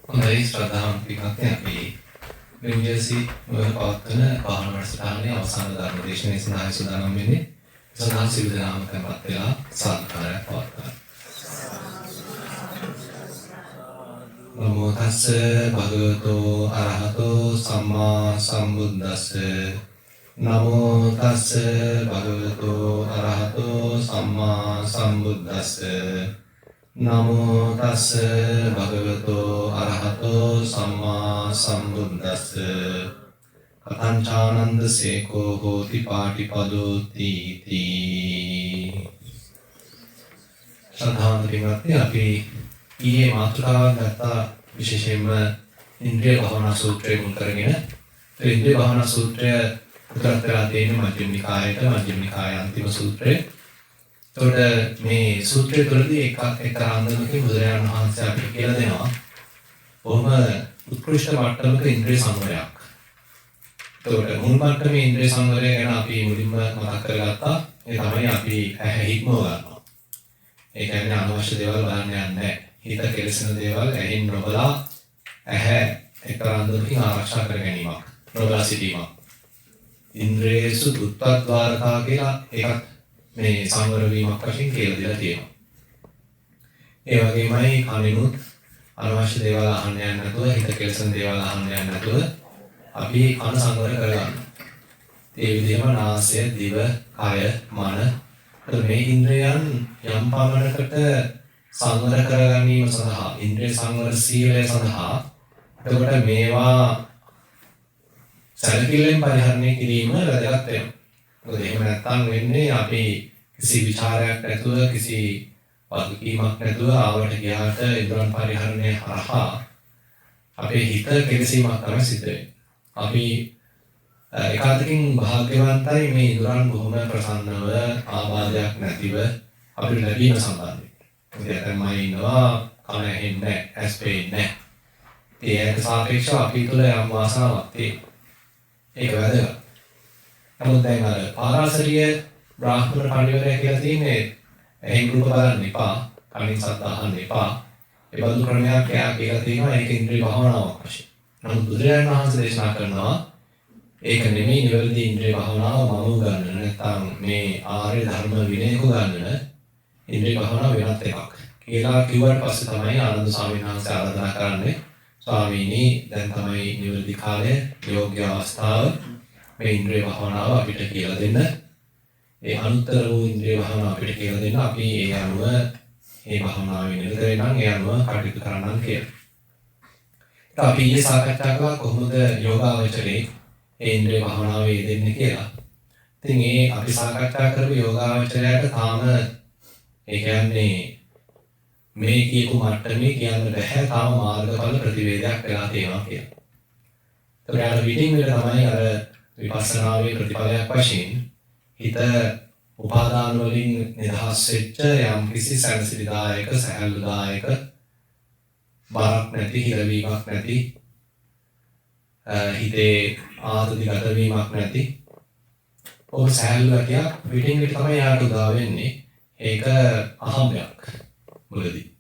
හොඳයි ශ්‍රද්ධාවන්ත පින්වත්නි අපි නිව්ජර්සි වල පවත්වන භාවනා වැඩසටහනේ අවසාන ධර්ම දේශනාවේ සඳහා සූදානම් වෙන්නේ. සඳහන් සිල් දනාම කරපත් වෙලා සාදුකාරයක් පවත්වනවා. නමෝ තස්ස භගවතෝ අරහතෝ සම්මා සම්බුද්දස්ස. නමෝ තස්ස භගවතෝ අරහතෝ සම්මා සම්බුද්දස්ස. නමෝ තස්ස භගවතෝ අරහතෝ සම්මා සම්බුද්දස්ස. කතංචානන්ද සේකෝ හෝති පාටිපදෝ තීති. ශ්‍රද්ධාවන්ත පින්වත්නි අපි ඊයේ මාතෘකාවක් ගත්තා විශේෂයෙන්ම ඉන්ද්‍රිය භාවනා සූත්‍රය මුල් කරගෙන. ඉන්ද්‍රිය භාවනා සූත්‍රය උතරත් වෙලා තියෙන මජ්ක්‍ධිම නිකායේ අන්තිම සූත්‍රය. එතකොට මේ සූත්‍රය තුළදී එක්තරා අන්දමකින් බුදුරජාණන් වහන්සේ අපිට කියලා දෙනවා බොහොම උත්කෘෂ්ඨ මට්ටමක ඉන්ද්‍රිය සංවරයක්. එතකොට මුල් මට්ටමේ ඉන්ද්‍රිය සංවරය ගැන අපි මුලින්ම මතක් කරගත්තා. ඒ තමයි අපි ඇහැ හික්මව ගන්නවා. ඒ කියන්නේ අනවශ්‍ය දේවල් බලන්න යන්නේ නැහැ. හිත කෙලෙසන දේවල් ඇහින් නොබලා ඇහැ එක්තරා අන්දමකින් ආරක්ෂා කර ගැනීමක්. නොබලා සිටීමක්. ඉන්ද්‍රියසු දුත්තද්වාරකා කියලා එකක් මේ සංවර වීමක් වශයෙන් කියලා දීලා තියෙනවා. ඒ වගේමයි කනිනුත් අනවශ්‍ය දේවල් අහන්න යන්නේ නැතුව, හිත කෙලසන දේවල් අහන්න යන්නේ නැතුව අපි කන සංවර කරගන්න. ඒ විදිහම නාසය, දිව, කය, මන මේ ඉන්ද්‍රයන් යම් පමණකට සංවර කර ගැනීම සඳහා, ඉන්ද්‍රිය සංවර සීලය සඳහා එතකොට මේවා සැලකිල්ලෙන් පරිහරණය කිරීම වැදගත් වෙනවා. මොකද එහෙම නැත්නම් වෙන්නේ අපි කිසි විචාරයක් නැතුව කිසි වගකීමක් නැතුව ආවට ගියාට ඉදරන් පරිහරණය හරහා අපේ හිත කෙලසීමක් තමයි සිද්ධ වෙන්නේ. අපි ඒකාතකින් භාග්‍යවන්තයි මේ ඉදරන් බොහොම ප්‍රසන්නව ආබාධයක් නැතිව අපිට ලැබීම සම්බන්ධයෙන්. මොකද තමයි ඉන්නවා කන ඇහෙන්නේ නැහැ, ඇස් පේන්නේ නැහැ. ඒකට සාපේක්ෂව අපි තුළ යම් වාසනාවක් තියෙනවා. ඒක වැදගත්. නමුත් දැන් අර පාරාසරිය බ්‍රාහ්මණ පඬිවරයා කියලා තියෙන්නේ ඇහෙන් රූප බලන්න එපා, කනින් ශබ්ද අහන්න එපා. ඒ බඳු ක්‍රමයක් එයා කියලා තියෙනවා. ඒක ඉන්ද්‍රිය භාවනාවක් වශයෙන්. නමුත් බුදුරජාණන් වහන්සේ දේශනා කරනවා ඒක නෙමෙයි නිවැරදි ඉන්ද්‍රිය භාවනාව මම උගන්වන නැත්නම් මේ ආර්ය ධර්ම විනයක උගන්වන ඉන්ද්‍රිය භාවනාව වෙනත් එකක් කියලා කිව්වට පස්සේ තමයි ආනන්ද ස්වාමීන් වහන්සේ ආරාධනා කරන්නේ ස්වාමීනි දැන් තමයි නිවැරදි කාලය, යෝග්‍ය අවස්ථාව මේ ඉන්ද්‍රිය භාවනාව අපිට කියලා දෙන්න. ඒ අනුත්තර වූ ඉන්ද්‍රිය භාවනාව අපිට කියලා දෙන්න. අපි ඒ අනුව මේ භාවනාවේ නිරත වෙනනම් ඒ අනුව කටයුතු කරන්නම් කියලා. අපි ඊයේ සාකච්ඡා කළා කොහොමද යෝගාවචරයේ ඒ ඉන්ද්‍රිය භාවනාවේ යෙදෙන්නේ කියලා. ඉතින් ඒ අපි සාකච්ඡා කරපු යෝගාවචරයට තාම ඒ කියන්නේ මේ කියපු මට්ටමේ කියන්න බැහැ තාම මාර්ගඵල ප්‍රතිවේදයක් වෙලා තියෙනවා කියලා. ඒතර යන විදිහින් වල තමයි අර විපස්සනාවේ ප්‍රතිඵලයක් වශයෙන් හිත උපාදාන වලින් නිදහස් වෙච්ච යම් කිසි සැනසෙලිදායක, සහැල්ලුදායක, බරක් නැති, හිරවීමක් නැති, හිතේ ආතතිගත වීමක් නැති ඔය සහැල්ලු ගතියක් විටින් විට තමයි යාට උදා වෙන්නේ. ඒක අහම්බයක් මුලදී.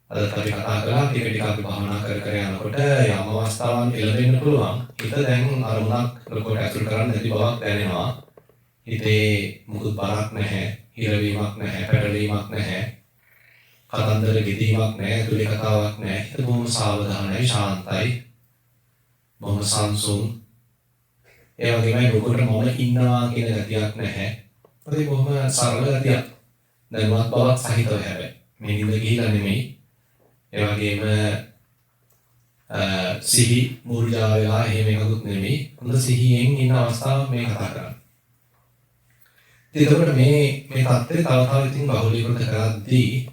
අද අපි කතා කළා ටික ටික අපි භාවනා කර කර යනකොට යම් අවස්ථාවන් එළවෙන්න පුළුවන්. හිත දැන් අරමුණක් ලොකොට ඇතුල් කරන්නේ නැති බවක් දැනෙනවා. හිතේ මුකුත් බරක් නැහැ, හිරවීමක් නැහැ, පැටලීමක් නැහැ, කතන්දර ගෙදීමක් නැහැ, තුලි කතාවක් නැහැ. හිත බොහොම සාවධානයි, ශාන්තයි, බොහොම සංසුන්. ඒ වගේමයි ලොකොට මොන ඉන්නවා කියන ගතියක් නැහැ. ඒක බොහොම සරල ගතියක්. දැනුවත් බවක් සහිතව හැබැයි. මේ නිද ගිහිලා නෙමෙයි. ඒ වගේම සිහි මූර්ජා වෙලා එහෙම එකකුත් නෙමෙයි. හොඳ සිහියෙන් ඉන්න අවස්ථාවක් මේ කතා කරන්නේ. එතකොට මේ தත්ත්වය තව තව ඉතින් බහුලීකృత කරද්දී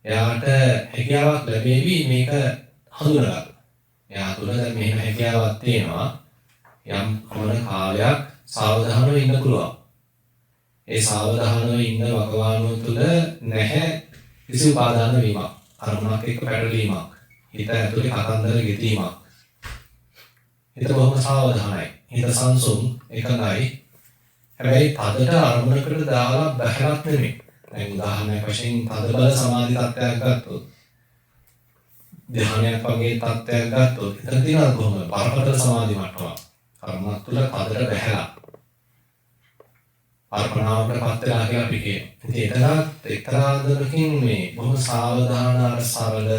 එයාට හැකියාවක් ලැබෙවි මේක හඳුනගන්න. එයා තුළ දැන් මෙහෙම හැකියාවක් තියෙනවා. යම් කොන කාලයක් සාවධානව ඉන්න පුළුවන්. ඒ සාවධානව ඉන්න වකවානුව තුළ නැහැ කිසි උපාදාන වීමක්. අරමුණක් එක්ක පැටලීමක්. හිත ඇතුලේ කතන්දර ගෙතීමක්. හිත බොහොම සාවධානයි. හිත සංසුන් එකඟයි. හැබැයි තදට අරමුණකට දාලා බහැරක් නෙමෙයි. දැන් උදාහරණයක් වශයෙන් තද බල සමාධි තත්ත්වයක් ගත්තොත් ධ්‍යානයක් වගේ තත්ත්වයක් ගත්තොත් එතන තියෙනවා කොහොමද බරපතල සමාධි මට්ටමක්. කර්මයක් තුළ කදට බැහැලා අර්පණාවට පත් වෙලා කියලා අපි කියනවා. ඉතින් එතනත් එක්තරා දරකින් මේ බොහොම සාවධාන අර සරල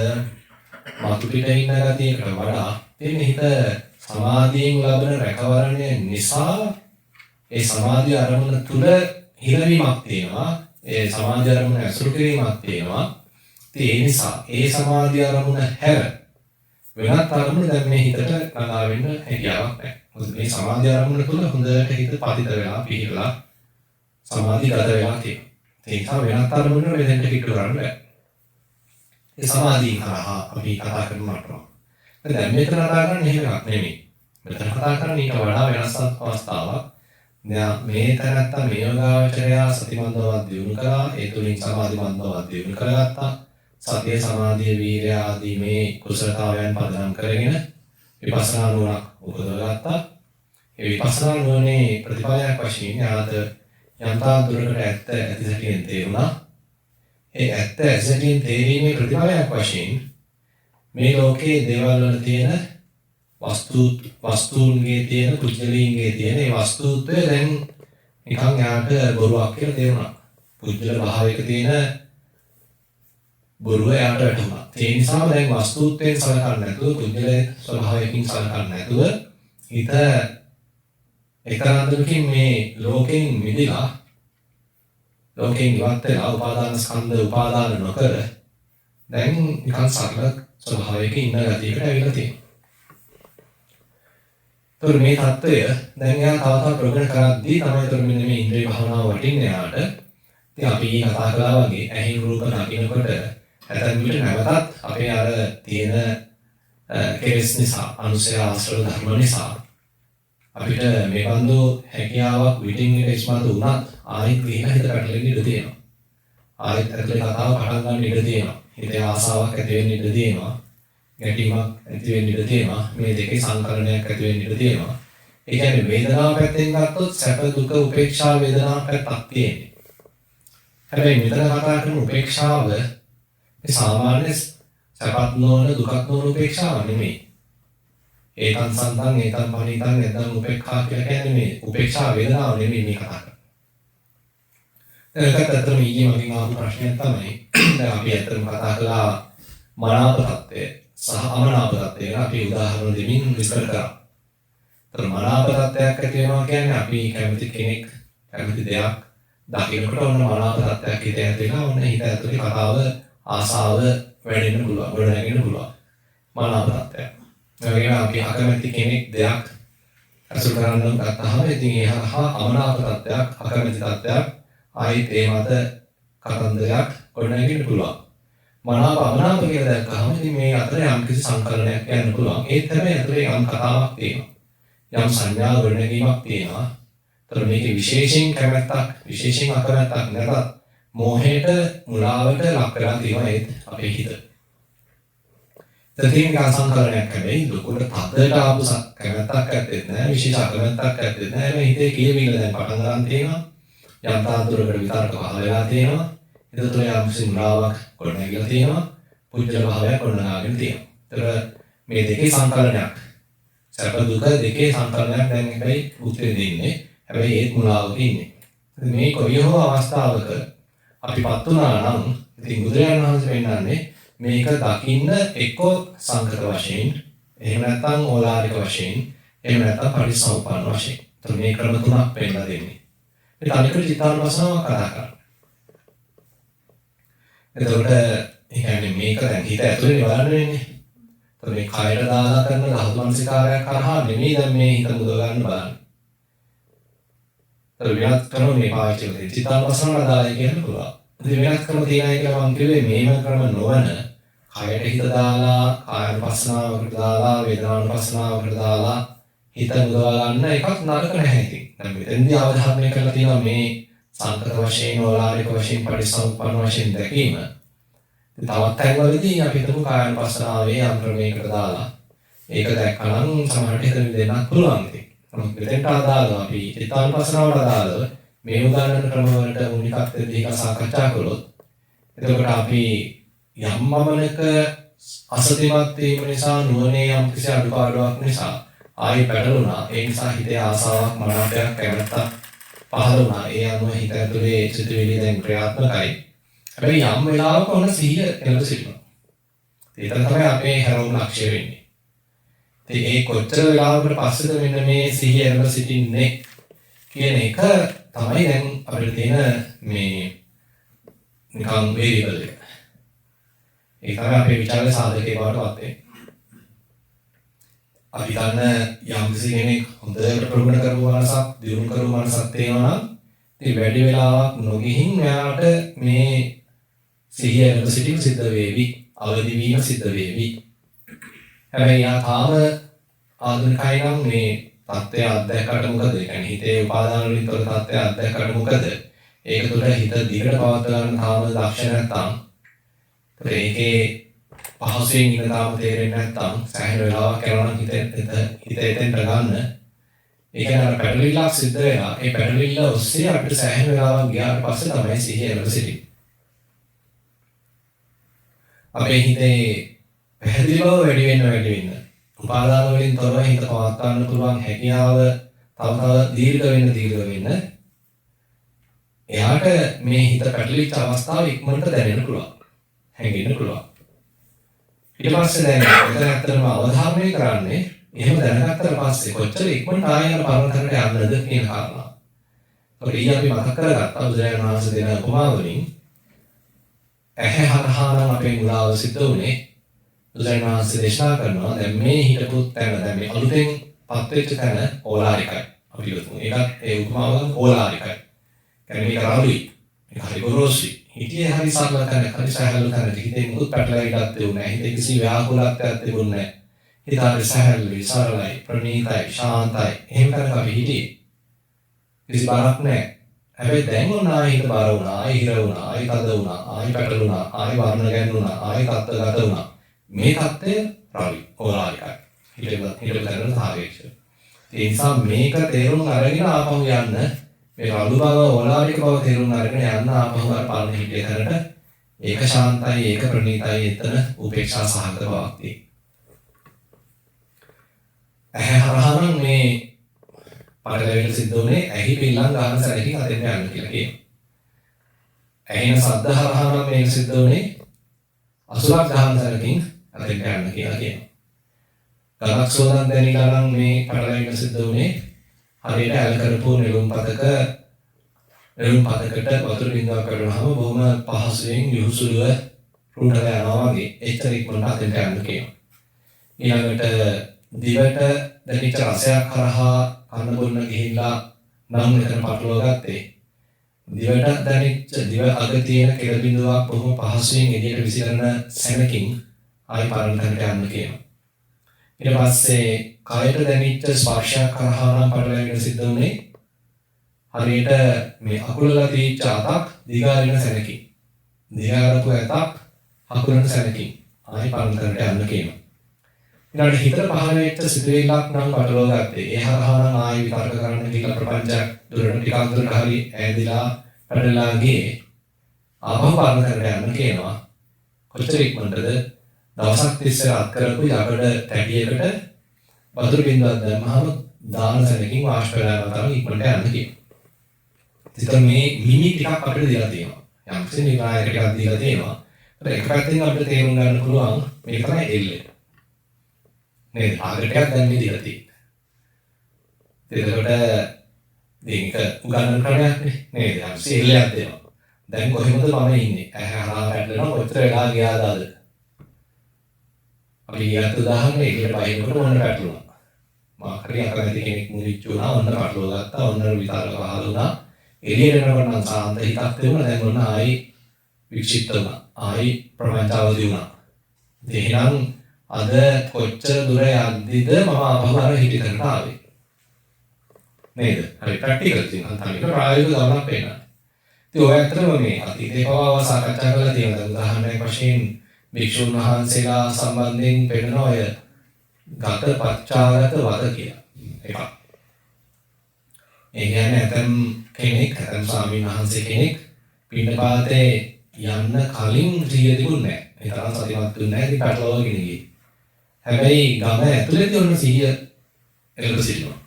මතු පිට ඉන්න ගතියකට වඩා තියෙන හිත සමාධියෙන් ලබන රැකවරණය නිසා ඒ සමාධිය අරමුණ තුළ හිරවීමක් තියෙනවා. ඒ සමාධිය අරමුණ ඇසුරු කිරීමක් තියෙනවා. ඉතින් ඒ නිසා ඒ සමාධිය අරමුණ හැර වෙනත් අරමුණ දැන් මේ හිතට ළඟා වෙන්න හැකියාවක් නැහැ. මොකද මේ සමාධිය අරමුණ තුළ හොඳට හිත පතිත වෙලා පිහිටලා සමාධිය ගත වෙලා තියෙනවා. ඒ නිසා වෙනත් අරමුණ වෙනෙන්ට කිට්ටු කරන්න බෑ. ඒ සමාධිය කරා අපි කතා කරන මට්ටම. දැන් මෙතන කතා කරන්නේ එහෙම එකක් නෙමෙයි. මෙතන කතා කරන්නේ ඊට වඩා වෙනස් අවස්ථාවක්. දැන් මේ තැනත්තා මේ යෝගාවචරය සතිමන්දව දියුණු කළා. ඒ තුලින් සමාධිමන්දව දියුණු කරගත්තා. සතිය සමාධිය වීර්ය ආදී මේ කුසලතාවයන් පදනම් කරගෙන විපස්සනා නුවණක් උපදවගත්තා. ඒ විපස්සනා නුවණේ ප්‍රතිඵලයක් වශයෙන් යාත යම්තා දුරකට ඇත්ත ඇති සැටියෙන් තේරුණා. ඒ ඇත්ත ඇසටින් තේරීමේ ප්‍රතිඵලයක් වශයෙන් මේ ලෝකයේ දේවල් වල තියෙන වස්තුන්ගේ තියෙන පුජ්‍යලීන්ගේ තියෙන මේ වස්තුත්වය දැන් නිකන් යාට බොරුවක් කියලා තේරුණා. පුජ්‍යල භාවයක තියෙන බොරුව යාට වැටුණා. ඒ නිසා දැන් වස්තුත්වයෙන් සලකන්නේ නැතුව පුජ්‍යල ස්වභාවයකින් සලකන්නේ නැතුව හිත එක්තරාන්දමකින් මේ ලෝකෙන් මිදලා ලෝකෙන් ඉවත් වෙලා උපාදාන ස්කන්ධ උපාදාන නොකර දැන් නිකන් සරල ස්වභාවයක ඉන්න ගතියකට ඇවිල්ලා තියෙනවා. ඒතර මේ தত্ত্বය දැන් යා තව තවත් ප්‍රගුණ කරද්දී තමයි ඒතර මෙන්න මේ ඉන්ද්‍රිය භාවනාව වටින්නේ යාට. ඉතින් අපි කතා කළා වගේ ඇහින් රූප දකිනකොට ඇතන් විට නැවතත් අපේ අර තියෙන කෙලෙස් නිසා අනුසය ආශ්‍රව ධර්ම නිසා අපිට මේ බඳු හැකියාවක් විටින් විට ඉස්මතු වුණත් ආයෙත් විහිණ හිත පැටලෙන්න ඉඩ තියෙනවා. ආයෙත් ඇතුලේ කතාව පටන් ගන්න ඉඩ තියෙනවා. හිතේ ආසාවක් ඇති වෙන්න ඉඩ තියෙනවා. ගැටීමක් ඇති වෙන්න ඉඩ තියෙනවා. මේ දෙකේ සංකලනයක් ඇති වෙන්න ඉඩ තියෙනවා. ඒ කියන්නේ වේදනාව පැත්තෙන් ගත්තොත් සැප දුක උපේක්ෂා වේදනාව පැත්තක් තියෙන්නේ. හැබැයි මෙතන කතා කරන උපේක්ෂාව මේ සාමාන්‍ය සැපත් නොවන දුකත් නොවන උපේක්ෂාව නෙමෙයි. ඒකන් සන්තන් ඒකන් පණිතන් නැත්නම් උපේක්ෂා කියලා කියන්නේ මේ උපේක්ෂා වේදනාව නෙමෙයි මේ කතා කරන්නේ. ඒකත් අතන ඊයේ මගෙන් ආපු ප්‍රශ්නයක් තමයි දැන් අපි අතන කතා කළා මනාප තත්ත්වය සහ අමනාප තත්ත්වය ගැන අපි උදාහරණ දෙමින් විස්තර කරා. ඒතර මනාප තත්ත්වයක් ඇති වෙනවා කියන්නේ අපි කැමති කෙනෙක් කැමති දෙයක් දකිනකොට ඔන්න මනාප තත්ත්වයක් හිතේ ඇති වෙනවා. ඔන්න හිත ඇතුලේ කතාව ආසාව වැඩෙන්න පුළුවන්. ගොඩනැගෙන්න පුළුවන්. මනාප තත්ත්වයක්. ඒ වගේම අපි අකමැති කෙනෙක් දෙයක් අසුර කරන්න ගත්තාම ඉතින් ඒ හරහා අමනාප තත්ත්වයක් අකමැති තත්ත්වයක් ආයිත් ඒ මත කතන්දරයක් ගොඩනැගෙන්න පුළුවන්. මනාප අමනාප කියලා දැක්කහම ඉතින් මේ අතර යම් කිසි සංකලනයක් යන්න පුළුවන්. ඒත් හැබැයි අතරේ යම් කතාවක් තියෙනවා. යම් සංඥා ගොඩනැගීමක් තියෙනවා. ඒතර මේකේ විශේෂයෙන් කැමැත්තක් විශේෂයෙන් අකමැත්තක් නැතත් මෝහයට මුලාවට ලක් කරලා තියෙනවා ඒත් අපේ හිත. තතින් සංකලනයක් හැබැයි දුකට තදට ආපු කැමැත්තක් ඇත්තේ නැහැ. විශේෂ අකමැත්තක් ඇත්තේ නැහැ. මේ හිතේ කියවිල දැන් පටන් ගන්න තියෙනවා. යම් තාදුරකට විතරක පහළ වෙලා තියෙනවා. ඒක තුළ යම් සිම්රාවක් ගොඩනැගිලා තියෙනවා. පුජ්‍යල භාවයක් ගොඩනගාගෙන තියෙනවා. ඒතර මේ දෙකේ සංකලනයක්. සැප දුක දෙකේ සංකලනයක් දැන් හැබැයි උත් වෙන්නේ. හැබැයි ඒත් මුලාවක ඉන්නේ. මේ කොයි හෝ අවස්ථාවක අපිපත් වුණා නම් ඉතින් බුදුරජාණන් වහන්සේ වෙන්නන්නේ මේක දකින්න එක්ක සංකත වශයෙන් එහෙම නැත්නම් ඕලාරික වශයෙන් එහෙම නැත්නම් පරිසම්පන්න වශයෙන්. ඒතර මේ ක්‍රම තුනක් පෙන්නලා දෙන්නේ. ඒ තනිකර චිත්තානුපස්සනාව කතා කරා. එතකොට ඒ කියන්නේ මේක දැන් හිත ඇතුලේ බලන්න වෙන්නේ. ඒතර මේ කයර දාලා කරන ධාතු මනසිකාරයක් කරහා නෙමෙයි දැන් මේ හිත මුදව ගන්න බලන්න. ඒතර විනාශ කරන මේ පාවිච්චි කරලා චිත්තානුපස්සනාව දාලා කියන්න පුළුවන්. ඉතින් විනාශ කරන තියනයි කියලා මම කිව්වේ මේම ක්‍රම නොවන කයට හිත දාලා කායනුපස්සනාවකට දාලා වේදනානුපස්සනාවකට දාලා හිත මුදවා ගන්න එකක් නරක නැහැ ඉතින්. දැන් මෙතෙන්දී අවධාරණය කරලා තියෙනවා මේ සංකත වශයෙන් ඕලාරික වශයෙන් පරිසම්පන්න වශයෙන් දැකීම. ඉතින් තවත් තැන්වලදී අපි හිතමු කායනුපස්සනාවේ යම් ක්‍රමයකට දාලා ඒක දැක්කනම් සමහරට හිතෙන් දෙන්නත් පුළුවන් ඉතින්. නමුත් මෙතෙන්ට අදාළව අපි චිත්තානුපස්සනාවට අදාළව මේ උදාහරණ ක්‍රම වලට මූලිකත්වයෙන් දීලා සාකච්ඡා කළොත් එතකොට අපි යම් මමනක අසතිමත් වීම නිසා නුවණේ යම් කිසි අඩුපාඩුවක් නිසා ආයි පැටලුණා. ඒ නිසා හිතේ ආසාවක් මනාපයක් කැමැත්තක් පහළ වුණා. ඒ අනුව හිත ඇතුලේ සිතුවිලි දැන් ක්‍රියාත්මකයි. හැබැයි යම් වෙලාවක ඔන්න සිහිය එළඹ සිටිනවා. ඒක තමයි අපේ හැරවුම් ලක්ෂ්‍ය වෙන්නේ. ඉතින් ඒ කොච්චර වෙලාවකට පස්සේද මෙන්න මේ සිහිය එළඹ සිටින්නේ කියන එක තමයි දැන් අපිට තියෙන මේ නිකන් වේරියබල් එක. ඒ තමයි අපේ විචාරයේ සාධකේ බවට පත් වෙන්නේ. අපි දන්න යම් කිසි කෙනෙක් හොඳට ප්‍රගුණ කරපු මනසක්, දියුණු කරපු මනසක් තියෙනවා නම් ඉතින් වැඩි වෙලාවක් නොගිහින් මෙයාට මේ සිහිය එළඹ සිටීම සිද්ධ වේවි, අවදි වීම සිද්ධ වේවි. හැබැයි යා තාම ආධුනිකයි නම් මේ තත්ත්වය අත්දැකකට මොකද? ඒ කියන්නේ හිතේ උපාදාන වලින් තොර තත්ත්වය අත්දැකකට මොකද? ඒක තුළ හිත දිගට පවත්වා ගන්න තාම දක්ෂ නැත්නම් ඒකේ පහසෙන් ඉන්න තාම තේරෙන්නේ නැත්නම් සෑහෙන වෙලාවක් යනවා නම් හිත එතෙන්ට ගන්න. ඒ කියන්නේ අර පැටලිල්ලක් සිද්ධ වෙනවා. ඒ පැටලිල්ල ඔස්සේ අපිට සෑහෙන වෙලාවක් ගියාට පස්සේ තමයි සිහිය එළඹ සිටින්නේ. අපේ හිතේ පැහැදිලිව වැඩි වෙන්න උපාදාන වලින් තොරව හිත පවත් ගන්න පුළුවන් හැකියාව තව දීර්ඝ වෙන්න එයාට මේ හිත පැටලිච්ච අවස්ථාව ඉක්මනට දැනෙන්න පුළුවන්. හැඟෙන්න පුළුවන්. ඊට පස්සේ දැන් එතන ඇත්තටම අවධාරණය කරන්නේ එහෙම දැනගත්තට පස්සේ කොච්චර ඉක්මනට ආයෙත් පරණ තැනට යන්නද කියන කාරණා. ඒකට අපි මතක් කරගත්තා බුදුරජාණන් වහන්සේ දෙන උපමා වලින් ඇහැ හරහා නම් අපේ මුලාව සිද්ධ වුණේ බුදුරජාණන් වහන්සේ දේශනා කරනවා දැන් මේ හිතපු තැන දැන් මේ අලුතෙන් පත් වෙච්ච තැන ඕලාරිකයි. අපි හිතමු ඒකත් ඒ උපමාවෙන් ඕලාරිකයි. කියන්නේ මේක රාළුයි. මේක හරි ගොරෝසුයි. හිතේ හරි සාමතන හරි සහලු කරන්නේ හිතේ මුත් පැටලවිලක් තිබුණේ. හිතේ කිසි ව්‍යාකූලත්වයක් තිබුණේ නැහැ. හිත හරි සහලුයි, සරලයි, ප්‍රණීතයි, ශාන්තයි. එහෙම කරක අපි හිටියේ. කිසි බරක් නැහැ. හැබැයි දැන් ඔන්න ආයෙ හිත බර වුණා, ආයෙ හිර වුණා, ආයෙ තද වුණා, ආයෙ පැටලුණා, ආයෙ වර්ණ ගැන්නුණා, ආයෙ තත්ත්වගත වුණා. මේ தත්ත්වය රවි ඕලාරිකයි. හිතේ සාපේක්ෂ. ඒ නිසා මේක තේරුම් අරගෙන ආපහු යන්න මේ රළු බව ඕලාරික බව තේරුම් අරගෙන යන්න ආපහු අර පරණ හිතේ හැරට ඒක ශාන්තයි, ඒක ප්‍රණීතයි, එතන උපේක්ෂා සහගත බවක් තියෙනවා. ඇහැ හරහා නම් මේ පටලැවිලි සිද්ධ වුණේ ඇහි පිල්ලම් ගන්න සැලකින් අතෙන් යන්න කියලා කියනවා. ඇහෙන ශබ්ද හරහා නම් මේක සිද්ධ වුණේ අසුරක් ගන්න සැලකින් අතෙන් යන්න කියලා කියනවා. ගලක් සෝදන් දැනිලා නම් මේ පටලැවිලි සිද්ධ වුණේ හරියට ඇල් කරපු නෙළුම් පතකට වතුර බින්දුවක් කරනවාම බොහොම පහසුවෙන් යහුසුලුව රුඩට යනවා වගේ එච්චර ඉක්මනට අතෙන් යන්න කියනවා. ඊළඟට දිවට දැනිච්ච රසයක් කරහා කන්න බොන්න ගිහිල්ලා නම් මෙතන පටලවා ගත්තේ. දිවට දැනිච්ච දිව අග තියෙන කෙළ බිඳුවක් බොහොම පහසුවෙන් එළියට විසිරෙන සැනකින් ආයි පරණ තැනට යන්න කියනවා. ඊට පස්සේ කයට දැනිච්ච ස්පර්ශයක් කරහා නම් පටලැවිලි සිද්ධ වුණේ හරියට මේ අකුලලා තීච්ච අතක් දිගාරින සැනකින්. දිගාරපු ඇතක් අකුලන සැනකින් ආයි පරණ තැනට යන්න කියනවා. ඊළඟට හිතට පහළ වෙච්ච සිතුවිල්ලක් නම් පටලවා ගත්තේ. ඒ හරහා නම් ආයි විතර්ක කරන්න කියලා ප්‍රපංචයක් දුරට ටිකක් දුරට හරි ඈදිලා පැටලලා ගියේ. ආපහු පරණ තැනට යන්න කියනවා. කොච්චර ඉක්මනටද දවසක් තිස්සේ රත් කරපු යකඩ තැටියකට වතුර බින්දුවක් දැම්මහම දාන සැනකින් වාෂ්ප වෙලා තරම් ඉක්මනට යන්න කියනවා. ඉතින් මේ මිනි ටිකක් අපිට දීලා තියෙනවා. යම් කිසි නිරායක ටිකක් දීලා තියෙනවා. ඒක පැත්තෙන් අපිට තේරුම් ගන්න පුළුවන් මේක තමයි එල්ලේ. නේද? ආගටයක් දැන් මේ දීලා තියෙන්නේ. එතකොට මේක උගන්නන ක්‍රමයක් නේද? යම් කිසි එල්ලයක් දෙනවා. දැන් කොහෙමද මම ඉන්නේ? ඇහැ හරහා පැටලෙනවා කොච්චර වෙලා ගියාද අද? අපි ඊට උදාහරණයක් එකට බයිනකොට ඔන්න පැටලුණා. මා හරි අකමැති කෙනෙක් මුලිච්ච වුණා, ඔන්න පැටලුවා ගත්තා, ඔන්න විතරක පහළ වුණා. එළියට එනකොට නම් සාන්ත හිතක් තිබුණා. දැන් ඔන්න ආයි වික්ෂිප්ත වුණා. ආයි ප්‍රපංචාවදි වුණා. එහෙනම් අද කොච්චර දුර යද්දිද මම ආපහු අර හිටිතකට ආවේ. නේද? හරි ප්‍රැක්ටිකල් තියෙනවා. අන්තිමට ප්‍රායෝගික ගමනක් පේනවා. ඉතින් ඔය ඇත්තටම මේ අතීතේ පවා සාකච්ඡා කරලා තියෙනවා. උදාහරණයක් වශයෙන් භික්ෂුන් වහන්සේලා සම්බන්ධයෙන් පෙන්නන ඔය ගත පච්චාගත වද කියලා එකක්. ඒ කියන්නේ ඇතම් ස්වාමීන් වහන්සේ කෙනෙක් පිණ්ඩපාතේ යන්න කලින් සිහිය තිබුණේ නැහැ. ඒ තරම් සතිමත් වෙන්නේ නැහැ. ඉතින් පැටලවගෙන ගියේ. හැබැයි ගම ඇතුළේදී ඔන්න සිහිය එළඹ සිටිනවා.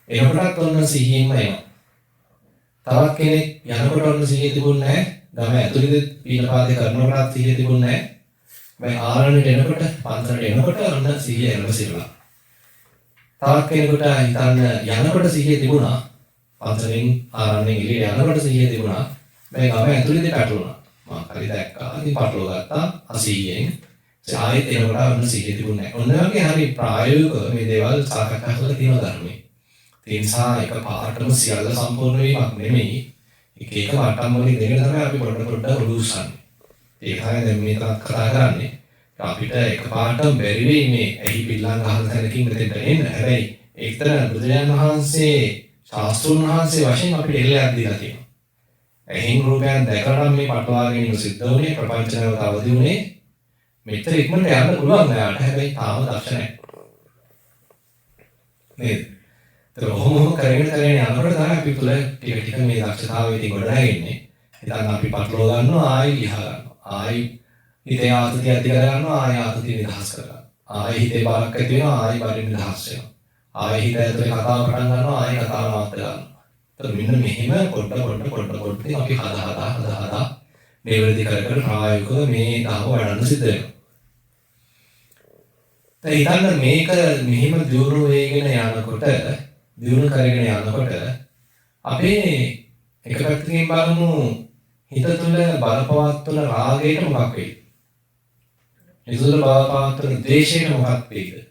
එනකොටත් ඔන්න සිහියෙන්ම එනවා. තවත් කෙනෙක් යනකොට ඔන්න සිහිය තිබුණේ නැහැ. ගම ඇතුළේදී පීනපාතේ කරනකොටත් සිහිය තිබුණේ නැහැ. හැබැයි ආරණ්‍යට එනකොට පන්සලට එනකොට ඔන්න සිහිය එළඹ සිටිනවා. තවත් කෙනෙකුට හිතන්න යනකොට සිහිය තිබුණා. පන්සලෙන් ආරණ්‍යෙන් එළියට යනකොට සිහිය තිබුණා. හැබැයි ගම ඇතුළේදී පැටලුණා. මම හරි දැක්කා. ඉතින් පටලව ගත්තා අසීයෙන්. ආයෙත් එනකොට ඔන්න සිහිය තිබුණේ නැහැ. ඔන්න වගේ හරි ප්‍රායෝගිකව මේ දේවල් සාකච්ඡා කරලා තියෙනවා ධර්මයේ. ඒ නිසා එක පාඩම සියල්ල සම්පූර්ණ වීමක් නෙමෙයි. එක එක මට්ටම් වලින් දෙගෙන තමයි අපි පොඩ උරුස්සන්නේ. ඒක තමයි දැන් මේ තාත් කතා කරන්නේ. අපිට එක පාඩම් බැරි වෙයි මේ ඇහි පිල්ලන් අහන තැනකින් මෙතෙන්ට එන්න. හැබැයි ඒතර බුදුරජාණන් වහන්සේ ශාස්ත්‍රඥ වහන්සේ වශයෙන් අපිට එල්ලයක් දීලා තියෙනවා. ඇහින් රූපයන් දැකලා මේ පටලවා ගැනීම සිද්ධ වුණේ ප්‍රපංච නැවත අවදි වුණේ මෙතන ඉක්මනට යන්න පුළුවන් නෑට. හැබැයි තාම දක්ෂ නැහැ. නේද? ඒක කොහොම කරගෙන යනකොට තමයි අපි තුල ටික මේ දක්ෂතාවය ඉතින් ගොඩනගන්නේ. ඉතින් අපි පටලව ගන්නවා ආයි ලියා ගන්නවා. ආයි හිතේ ආතතිය ඇති කර ගන්නවා ආයි ආතතිය නිදහස් කර ගන්නවා. ආයි හිතේ බරක් ඇති වෙනවා ආයි බරින් නිදහස් වෙනවා. ආයි හිත ඇතුලේ කතාව පටන් ගන්නවා ආයි කතාව නවත්ත ගන්නවා. ඒත් මෙන්න මෙහෙම පොඩ අපි හදා නිවැරදි කර ප්‍රායෝගිකව මේ දාව වඩන්න සිද්ධ වෙනවා. දැන් හිතන්න මේක මෙහෙම දියුණු වෙගෙන යනකොට දියුණු කරගෙන යනකොට අපේ එක පැත්තකින් බලමු හිත තුළ බලපවත්වන රාගයට මොකක් වෙයිද? හිත තුළ බලපවත්වන ද්වේෂයට මොකක් වෙයිද?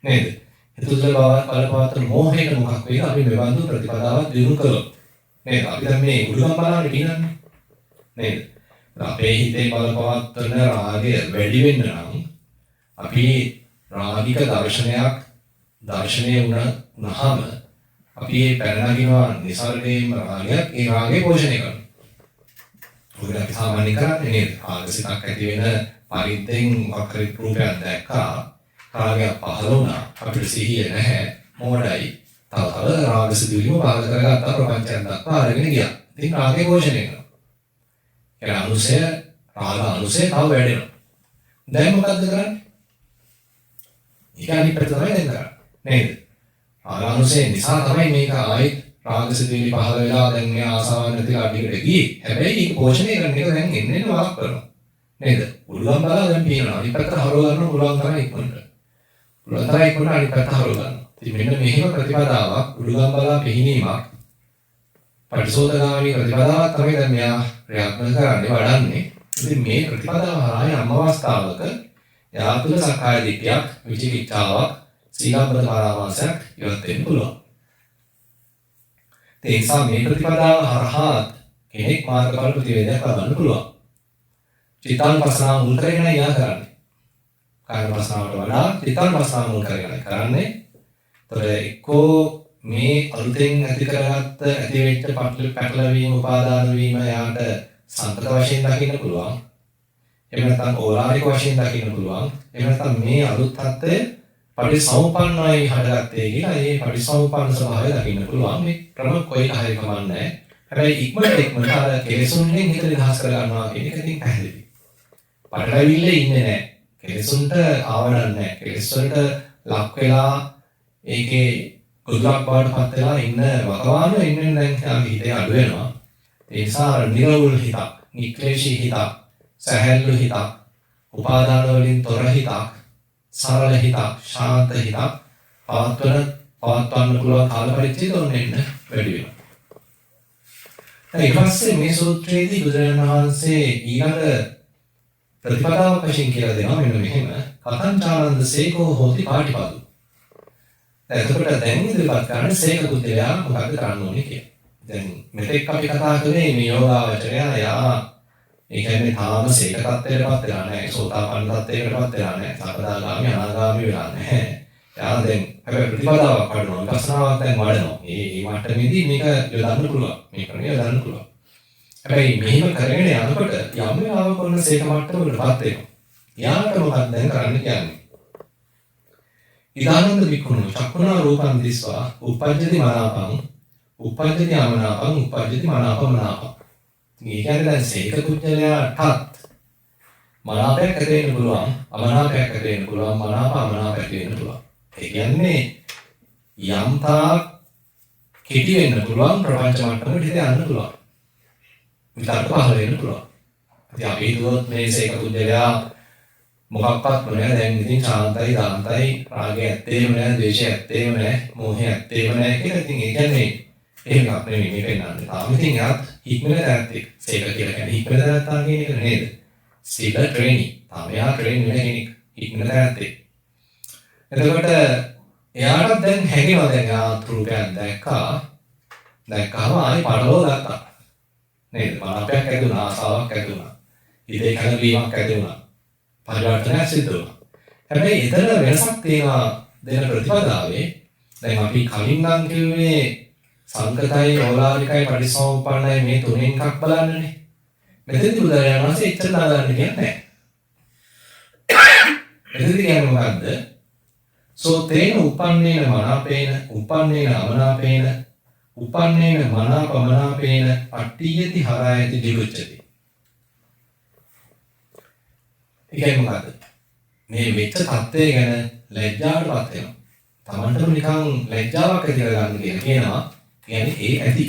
නේද? හිත තුළ බලපවත්වන මෝහයට මොකක් වෙයිද? අපි මෙවන්දු ප්‍රතිපදාවක් දියුණු කළොත්. නේද? අපි දැන් මේ උඩුගම් බලන්නේ කියනන්නේ. නේද? අපේ හිතේ බලපවත්වන රාගය වැඩි වෙන්න නම් අපි රාගික දර්ශනය වුණාම අපි මේ පැන නගිනවා නිසර්ගයේම රාගයක් ඒ රාගය පෝෂණය කරනවා. ඔකට අපි සාමාන්‍යයෙන් කරන්නේ නේද? රාගසිතක් ඇති වෙන පරිද්දෙන් වක්‍ර රූපයක් දැක්කා රාගයක් පහළ වුණා අපිට සිහිය නැහැ මොඩයි තව රාගසිතුවිලිම පාල කරගත්තා ප්‍රපංචයක් දක්වා අරගෙන ගියා. ඉතින් රාගය පෝෂණය කරනවා. ඒ රාග අනුසය තව වැඩෙනවා. දැන් මොකද්ද කරන්නේ? ඒක අනිත් පැත්ත තමයි දැන් කරන්නේ. නේද? ආරානුසය නිසා තමයි මේක ආයෙත් රාගසිතුවිලි පහළ වෙලා දැන් මේ ආසාවන් නැතිලා අඩියට ගියේ. හැබැයි ඒක පෝෂණය කරන එක දැන් එන්නේ වලක් කරනවා. නේද? උළුගම් බලා දැන් පියනවා. අනිත් පැත්ත හරව ගන්න පුළුවන් තමයි ඉක්මනට. පුළුවන් තරම් ඉක්මනට අනිත් පැත්ත හරව ගන්න. ඉතින් මෙන්න මෙහෙම ප්‍රතිපදාවක් උළුගම් බලා පිහිනීමක් පටිසෝතගාමී ප්‍රතිපදාවක් තමයි දැන් මෙයා ප්‍රයත්න කරන්නේ වඩන්නේ. ඉතින් මේ ප්‍රතිපදාව හරහා යම් අවස්ථාවක යා තුළ සක්කාය දිට්ඨියක් විචිකිච්ඡාවක් සීලබ්බත පරාමාසයක් ඉවත් වෙන්න පුළුවන්. ඒ නිසා මේ ප්‍රතිපදාව හරහා කෙනෙක් මාර්ගඵල ප්‍රතිවේදයක් ලබන්න පුළුවන්. චිත්තානුපස්සනාව මුල් කරගෙන යා කරන්නේ. කායනුපස්සනාවට වඩා චිත්තානුපස්සනාව මුල් කරගෙන කරන්නේ. ඒතර එක්කෝ මේ අලුතෙන් ඇති කරගත්ත ඇති වෙච්ච පැටලවීම උපාදාන වීම යාට සංකත වශයෙන් දකින්න පුළුවන්. එහෙම නැත්නම් ඕලාරික වශයෙන් දකින්න පුළුවන්. එහෙම නැත්නම් මේ අලුත් තත්ත්වය පටිසමුප්පන්නයි හටගත්තේ කියලා ඒ පටිසමුප්පන්න ස්වභාවය දකින්න පුළුවන්. මේ ක්‍රම කොයික හරි කමන්නේ. හැබැයි ඉක්මනට අර කෙලෙසුන්ගෙන් හිත නිදහස් කර ගන්නවා කියන එක ඉතින් පැහැදිලි. පටලවිල්ලේ ඉන්නේ නැහැ. කෙලෙසුන්ට ආවඩන්නේ නැහැ. කෙලෙස් වලට ලක් වෙලා ඒකේ කුදුරක් බවට පත් වෙලා ඉන්න වකවාන ඉන්න දැන් අපි හිතේ අඩු වෙනවා. ඒ නිසා නිරවුල් හිතක්, නික්ලේශී හිතක්, සැහැල්ලු හිතක්, උපාදාන වලින් තොර හිතක්, සරල හිතක්, ශාන්ත හිතක් පවත්වන්න පුළුවන් කාල පරිච්ඡේදය ඔන්න වැඩි වෙනවා. ඊට පස්සේ මේ සූත්‍රයේදී බුදුරජාණන් වහන්සේ ඊළඟ ප්‍රතිපදාවක් වශයෙන් කියලා දෙනවා මෙන්න මෙහෙම කතංචානන්ද සේකෝ හෝති පාටිපදු. එතකොට දැන් ඉදිරිපත් කරන්නේ සේක පුද්ගලයා මොකක්ද කරන්න ඕනේ කියලා. දැන් මෙතෙක් අපි කතා කරේ මේ යෝගාවචරය යා ඒ කියන්නේ තාම සේක තත්ත්වයකටපත් වෙලා නැහැ. සෝතාපන්න තත්ත්වයකටපත් වෙලා නැහැ. සකදාගාමි අනාගාමි වෙලා නැහැ. යා දැන් හැබැයි ප්‍රතිපදාවක් වඩනවා. විපස්සනාවක් දැන් වඩනවා. මේ මට්ටමේදී මේක යොදන්න පුළුවන්. මේ ක්‍රමය යොදන්න පුළුවන්. හැබැයි මෙහෙම කරගෙන යනකොට යම් වෙලාවක ඔන්න සේක මට්ටමකටපත් වෙනවා. යාට මොකක්ද දැන් කරන්න කියන්නේ? ඉදානන්ද වික්ඛුණෝ චක්ඛුනා රූපං දිස්වා උපජ්ජති මනාපං උපජ්ජති අමනාපං උපජ්ජති මනාපමනාපං. මේ කියන්නේ දැන් සේක පුජ්‍යලයාටත් මනාපයක් ඇති වෙන්න පුළුවන්, අමනාපයක් ඇති වෙන්න පුළුවන්, මනාප අමනාප ඇති වෙන්න පුළුවන්. ඒ කියන්නේ යම් තාක් කෙටි වෙන්න පුළුවන් ප්‍රපංච මට්ටමකට හිත යන්න පුළුවන්. විතර්ක පහළ වෙන්න පුළුවන්. ඉතින් අපි හිතුවොත් මේ සේක පුද්ගලයා මොකක්වත් නැහැ දැන් ඉතින් ශාන්තයි දාන්තයි රාගය ඇත්තේම නැහැ ද්වේෂය ඇත්තේම නැහැ මෝහය ඇත්තේම නැහැ කියලා. ඉතින් ඒ කියන්නේ එහෙම නෙමෙයි මේ පෙන්නන්නේ. තාම ඉතින් යාත් හික්මන දැනත්තේ සේක කියලා කියන්නේ හික්මන දැනත්තා කියන එක නේද? සීල ට්‍රේනින්. තාම යා ට්‍රේන් වෙන කෙනෙක් හික්මන දැනත්තේ. එතකොට එයාට දැන් හැගෙනවා දැන් ආත්‍රූපයක් දැක්කාම ආයි පටලව ගත්තා. නේද? මනාපයක් ඇති වුණා, ආසාවක් ඇති වුණා. හිතේ කලබලීමක් ඇති වුණා. පරිවර්තනයක් සිද්ධ වුණා. හැබැයි ඊතර වෙනසක් තියෙනවා දෙන ප්‍රතිපදාවේ. දැන් අපි කලින් නම් කිව්වේ සංකතයි, ඕලාරිකයි, පටිසෝපන්නයි මේ තුනෙන් එකක් බලන්නනේ. මෙතනදී බුදුරජාණන් වහන්සේ එච්චර දාගන්න කියන්නේ නැහැ. මෙතනදී කියන්නේ මොකද්ද? සෝතේන උපන්නේන මනාපේන, උපන්නේන අමනාපේන, උපන්නේන මනාපමනාපේන අට්ඨියති හරායති දිගුච්ඡති. ඒකයි මොකද්ද? මේ වෙච්ච තත්ත්වය ගැන ලැජ්ජාවටපත් වෙනවා. Tamanටම නිකන් ලැජ්ජාවක් ඇති කරගන්න කියනවා. කියන්නේ ඒ ඇති.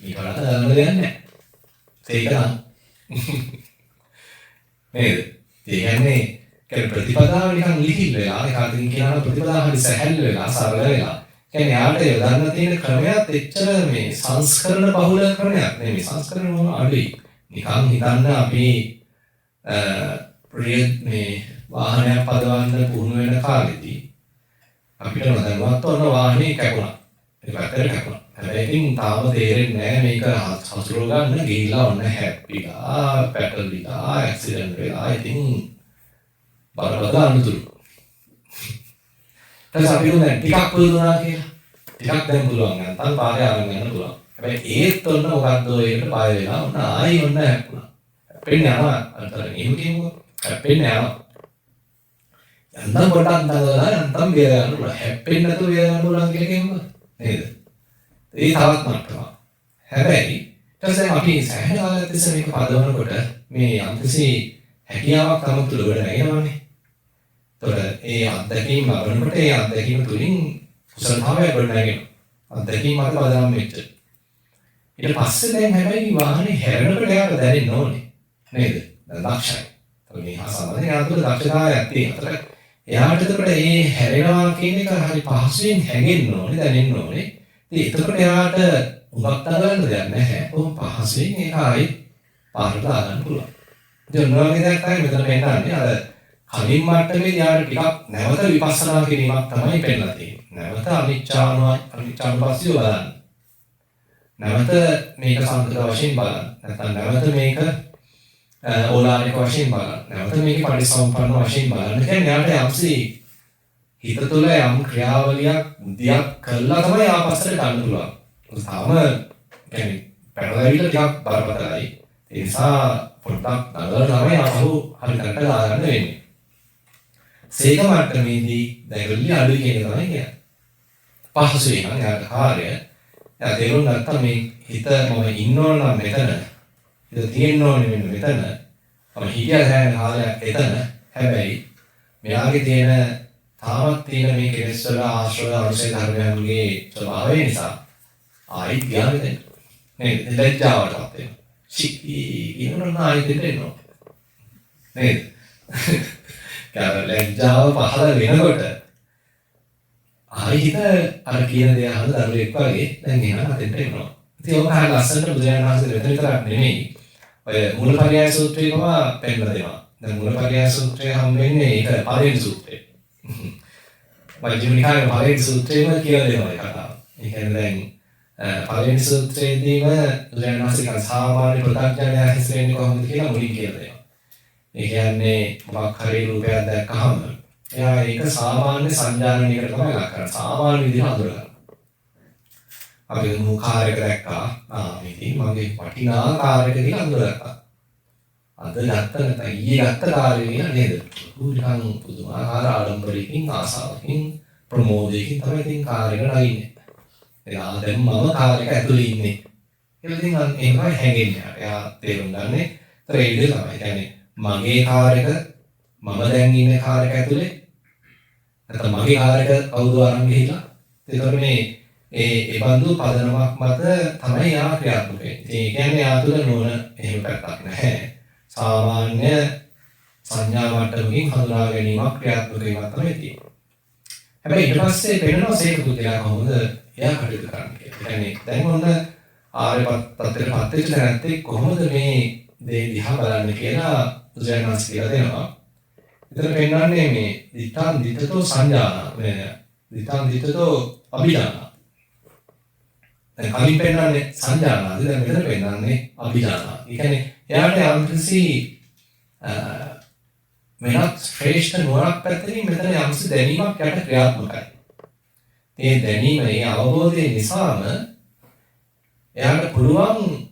මේ බලත ගන්න දෙයක් නැහැ. ඒක නම් නේද? ඒ කියන්නේ ප්‍රතිපදාව නිකන් ලිහිල් වෙලා ඒකකින් කියනවා ප්‍රතිපදාව හරි සැහැල්ලු වෙලා සරල වෙලා. කියන්නේ යාට යොදන්න තියෙන ක්‍රමයක් එච්චර මේ සංස්කරණ බහුල ක්‍රමයක් නෙමෙයි. සංස්කරණ මොන අඩුයි. නිකන් හිතන්න අපි මේ වාහනයක් පදවන්න පුහුණු වෙන කාලෙදී අපිට නොදැනුවත් ඔන්න වාහනේ කැපුණා. ඒක පැත්තට කැපුණා. හැබැයි ඉතින් තාම තේරෙන්නේ නැහැ මේක හසුරුව ගන්න ගිහිල්ලා ඔන්න හැප්පිලා, පැටලිලා, ඇක්සිඩන්ට් වෙලා ඉතින් බරපතල අනුතුරු. ඊට අපි උනේ ටිකක් පුදුනා කියලා. ටිකක් දැන් පුළුවන් නැත්නම් පාරේ ආරගෙන යන්න පුළුවන්. හැබැයි ඒත් ඔන්න මොකද්ද ඒකට පාය වෙලා ඔන්න ආයි ඔන්න හැප්පුණා. හැප්පෙන්නේ යනවා අන්තරේ එහෙම කියමුකෝ. හැප්පෙන්නේ යනවා. යන්තම් පොඩක් දඟලලා යන්තම් බේර ගන්න පුළුවන්. හැප්පෙන්නේ නැතුව බේර ගන්න පුළුවන් කියලා කියමුකෝ. නේද? ඒ තවත් මට්ටමක්. හැබැයි ඊට පස්සේ අපි සෑහෙන කාලයක් තිස්සේ මේක පදවනකොට මේ යම්කිසි හැකියාවක් තම තුළ ගොඩ නැගෙනවානේ. ඒතකොට ඒ අත්දැකීම් ලබනකොට ඒ අත්දැකීම තුලින් කුසලතාවය ගොඩ නැගෙනවා. අත්දැකීම් මත බදාම් වෙච්ච. ඊට පස්සේ දැන් හැබැයි වාහනේ හැරෙනකොට එයාට දැනෙන්න ඕනේ. නේද? දැන් දක්ෂයි. ඒතකොට මේ සම්බන්ධයෙන් යාතුල දක්ෂතාවයක් තියෙනවා. එයාට එතකොට මේ හැරෙනවා කියන එක හරි පහසුවෙන් හැගෙන්න ඕනේ, දැනෙන්න ඕනේ. ඉතින් එතකොට එයාට උගත් ගන්න දෙයක් නැහැ. කොහොම පහසුවෙන් ඒක ආයි පාරට දාගන්න පුළුවන්. ඉතින් මොනවගේ දෙයක් තමයි මෙතන පෙන්නන්නේ. අර කලින් මට්ටමේ යාට ටිකක් නැවත විපස්සනා කිරීමක් තමයි පෙන්නලා තියෙන්නේ. නැවත අනිච්චානුපස්සීව බලන්න. නැවත මේක සංකත වශයෙන් බලන්න. නැත්නම් නැවත මේක ඕලාරික වශයෙන් බලන්න. නැවත මේක පරිසම්පන්න වශයෙන් බලන්න. කියන්නේ යාට යම්සි හිත තුළ යම් ක්‍රියාවලියක් දියක් කළා තමයි ආපස්සට ගන්න පුළුවන්. තාම يعني පැටලවිල ටිකක් බරපතලයි. ඒ නිසා පොඩ්ඩක් නගලා තමයි ආපහු හරි කරට දාගන්න වෙන්නේ. සේක මට්ටමේදී දැකලි අඩුයි කියන එක තමයි කියන්නේ. පහසුයි නම් යාට කාර්යය. එයා තේරුම් ගත්තා මේ හිත මම ඉන්නවනම් මෙතන. හිත තියෙන්න ඕනේ මෙන්න මෙතන. මම හිතියා දැන් කාලයක් එතන. හැබැයි මෙයාගේ තියෙන තාමත් තියෙන මේ කෙලෙස් වල ආශ්‍රය අනුසය ධර්මයන්ගේ ස්වභාවය නිසා ආයිත් ගියාම දැන් නේද ලැජ්ජාවටපත් වෙනවා. ඉන්නොත් ආයෙත් එනවා. නේද? ලැජ්ජාව පහළ වෙනකොට ආයෙ හිත අර කියන දේ අහන දරුවෙක් වගේ දැන් එනවා අතෙන්ට එනවා. ඉතින් ඔබ හරිය ලස්සනට බුදුරජාණන් වහන්සේ මෙතන විතරක් නෙමෙයි. ඔය මූලපරියාය සූත්‍රයකම පෙන්නලා දෙනවා. දැන් මූලපරියාය සූත්‍රය හම් වෙන්නේ ඒක පළවෙනි සූත්‍රය. මජ්ක්‍ධිම නිකායේ පළවෙනි සූත්‍රයම කියලා දෙනවා ඒ කතාව. ඒ කියන්නේ දැන් පළවෙනි සූත්‍රයේදීම බුදුරජාණන් වහන්සේ සාමාන්‍ය ප්‍රත්‍යඥය හැසිරෙන්නේ කොහොමද කියලා මුලින් කියලා දෙනවා. ඒ කියන්නේ මොකක් හරි රූපයක් දැක්කහම එයා ඒක සාමාන්‍ය සංජානනයකට තමයි ලක් කරන්නේ. සාමාන්‍ය විදිහට හඳුනගන්න. අපි මුඛාරයක දැක්කා. මේ ඉතින් මගේ වටිනා කාර්යයක කියලා හඳුනගත්තා. අද ගත්ත නැත්නම් ඊයේ ගත්ත කාර්යය කියලා නේද? උඩහන් පුදුමාකාර ආඩම්බරයකින් ආසාවකින් ප්‍රමෝදයකින් තමයි ඉතින් කාර්යයකට නැගින්නේ. එයා දැන් මම කාර්යයක ඇතුලේ ඉන්නේ. කියලා ඉතින් එහෙමයි හැංගෙන්නේ. එයා තේරුම් ගන්නේ ත්‍රේඩ් තමයි. කියන්නේ මගේ කාර් එක මම දැන් ඉන්න කාර් එක ඇතුලේ නැත්නම් මගේ කාර් එක කවුද අරන් ගිහිලා ඒතකොට මේ ඒ බඳු පදනමක් මත තමයි යා ක්‍රියාත්මක වෙන්නේ. ඒ කියන්නේ යා තුළ නොවන එහෙම පැත්තක් නැහැ. සාමාන්‍ය සංඥා මට්ටමකින් හඳුනා ගැනීමක් ක්‍රියාත්මක වීමක් තමයි තියෙන්නේ. හැබැයි ඊට පස්සේ වෙනවා සේක පුද්ගලයා කොහොමද එයා කටයුතු කරන්නේ කියලා. ඒ කියන්නේ දැන් ඔන්න ආර්ය තත්ත්වයටපත් වෙච්ච නැත්තේ කොහොමද මේ දේ දිහා බලන්නේ කියලා බුදුරජාණන් කියලා දෙනවා. එතන පෙන්වන්නේ මේ දිත්තං දිත්තතෝ සංජානා මේ දිත්තං දිත්තතෝ අභිජානා. දැන් කලින් පෙන්වන්නේ සංජානාද දැන් මෙතන පෙන්වන්නේ අභිජානා. ඒ කියන්නේ එයාට යම්කිසි වෙනත් ශ්‍රේෂ්ඨ නුවණක් පැත්තකින් මෙතන යම්කිසි දැනීමක් යට ක්‍රියාත්මකයි. ඒ දැනීම ඒ අවබෝධය නිසාම එයාට පුළුවන්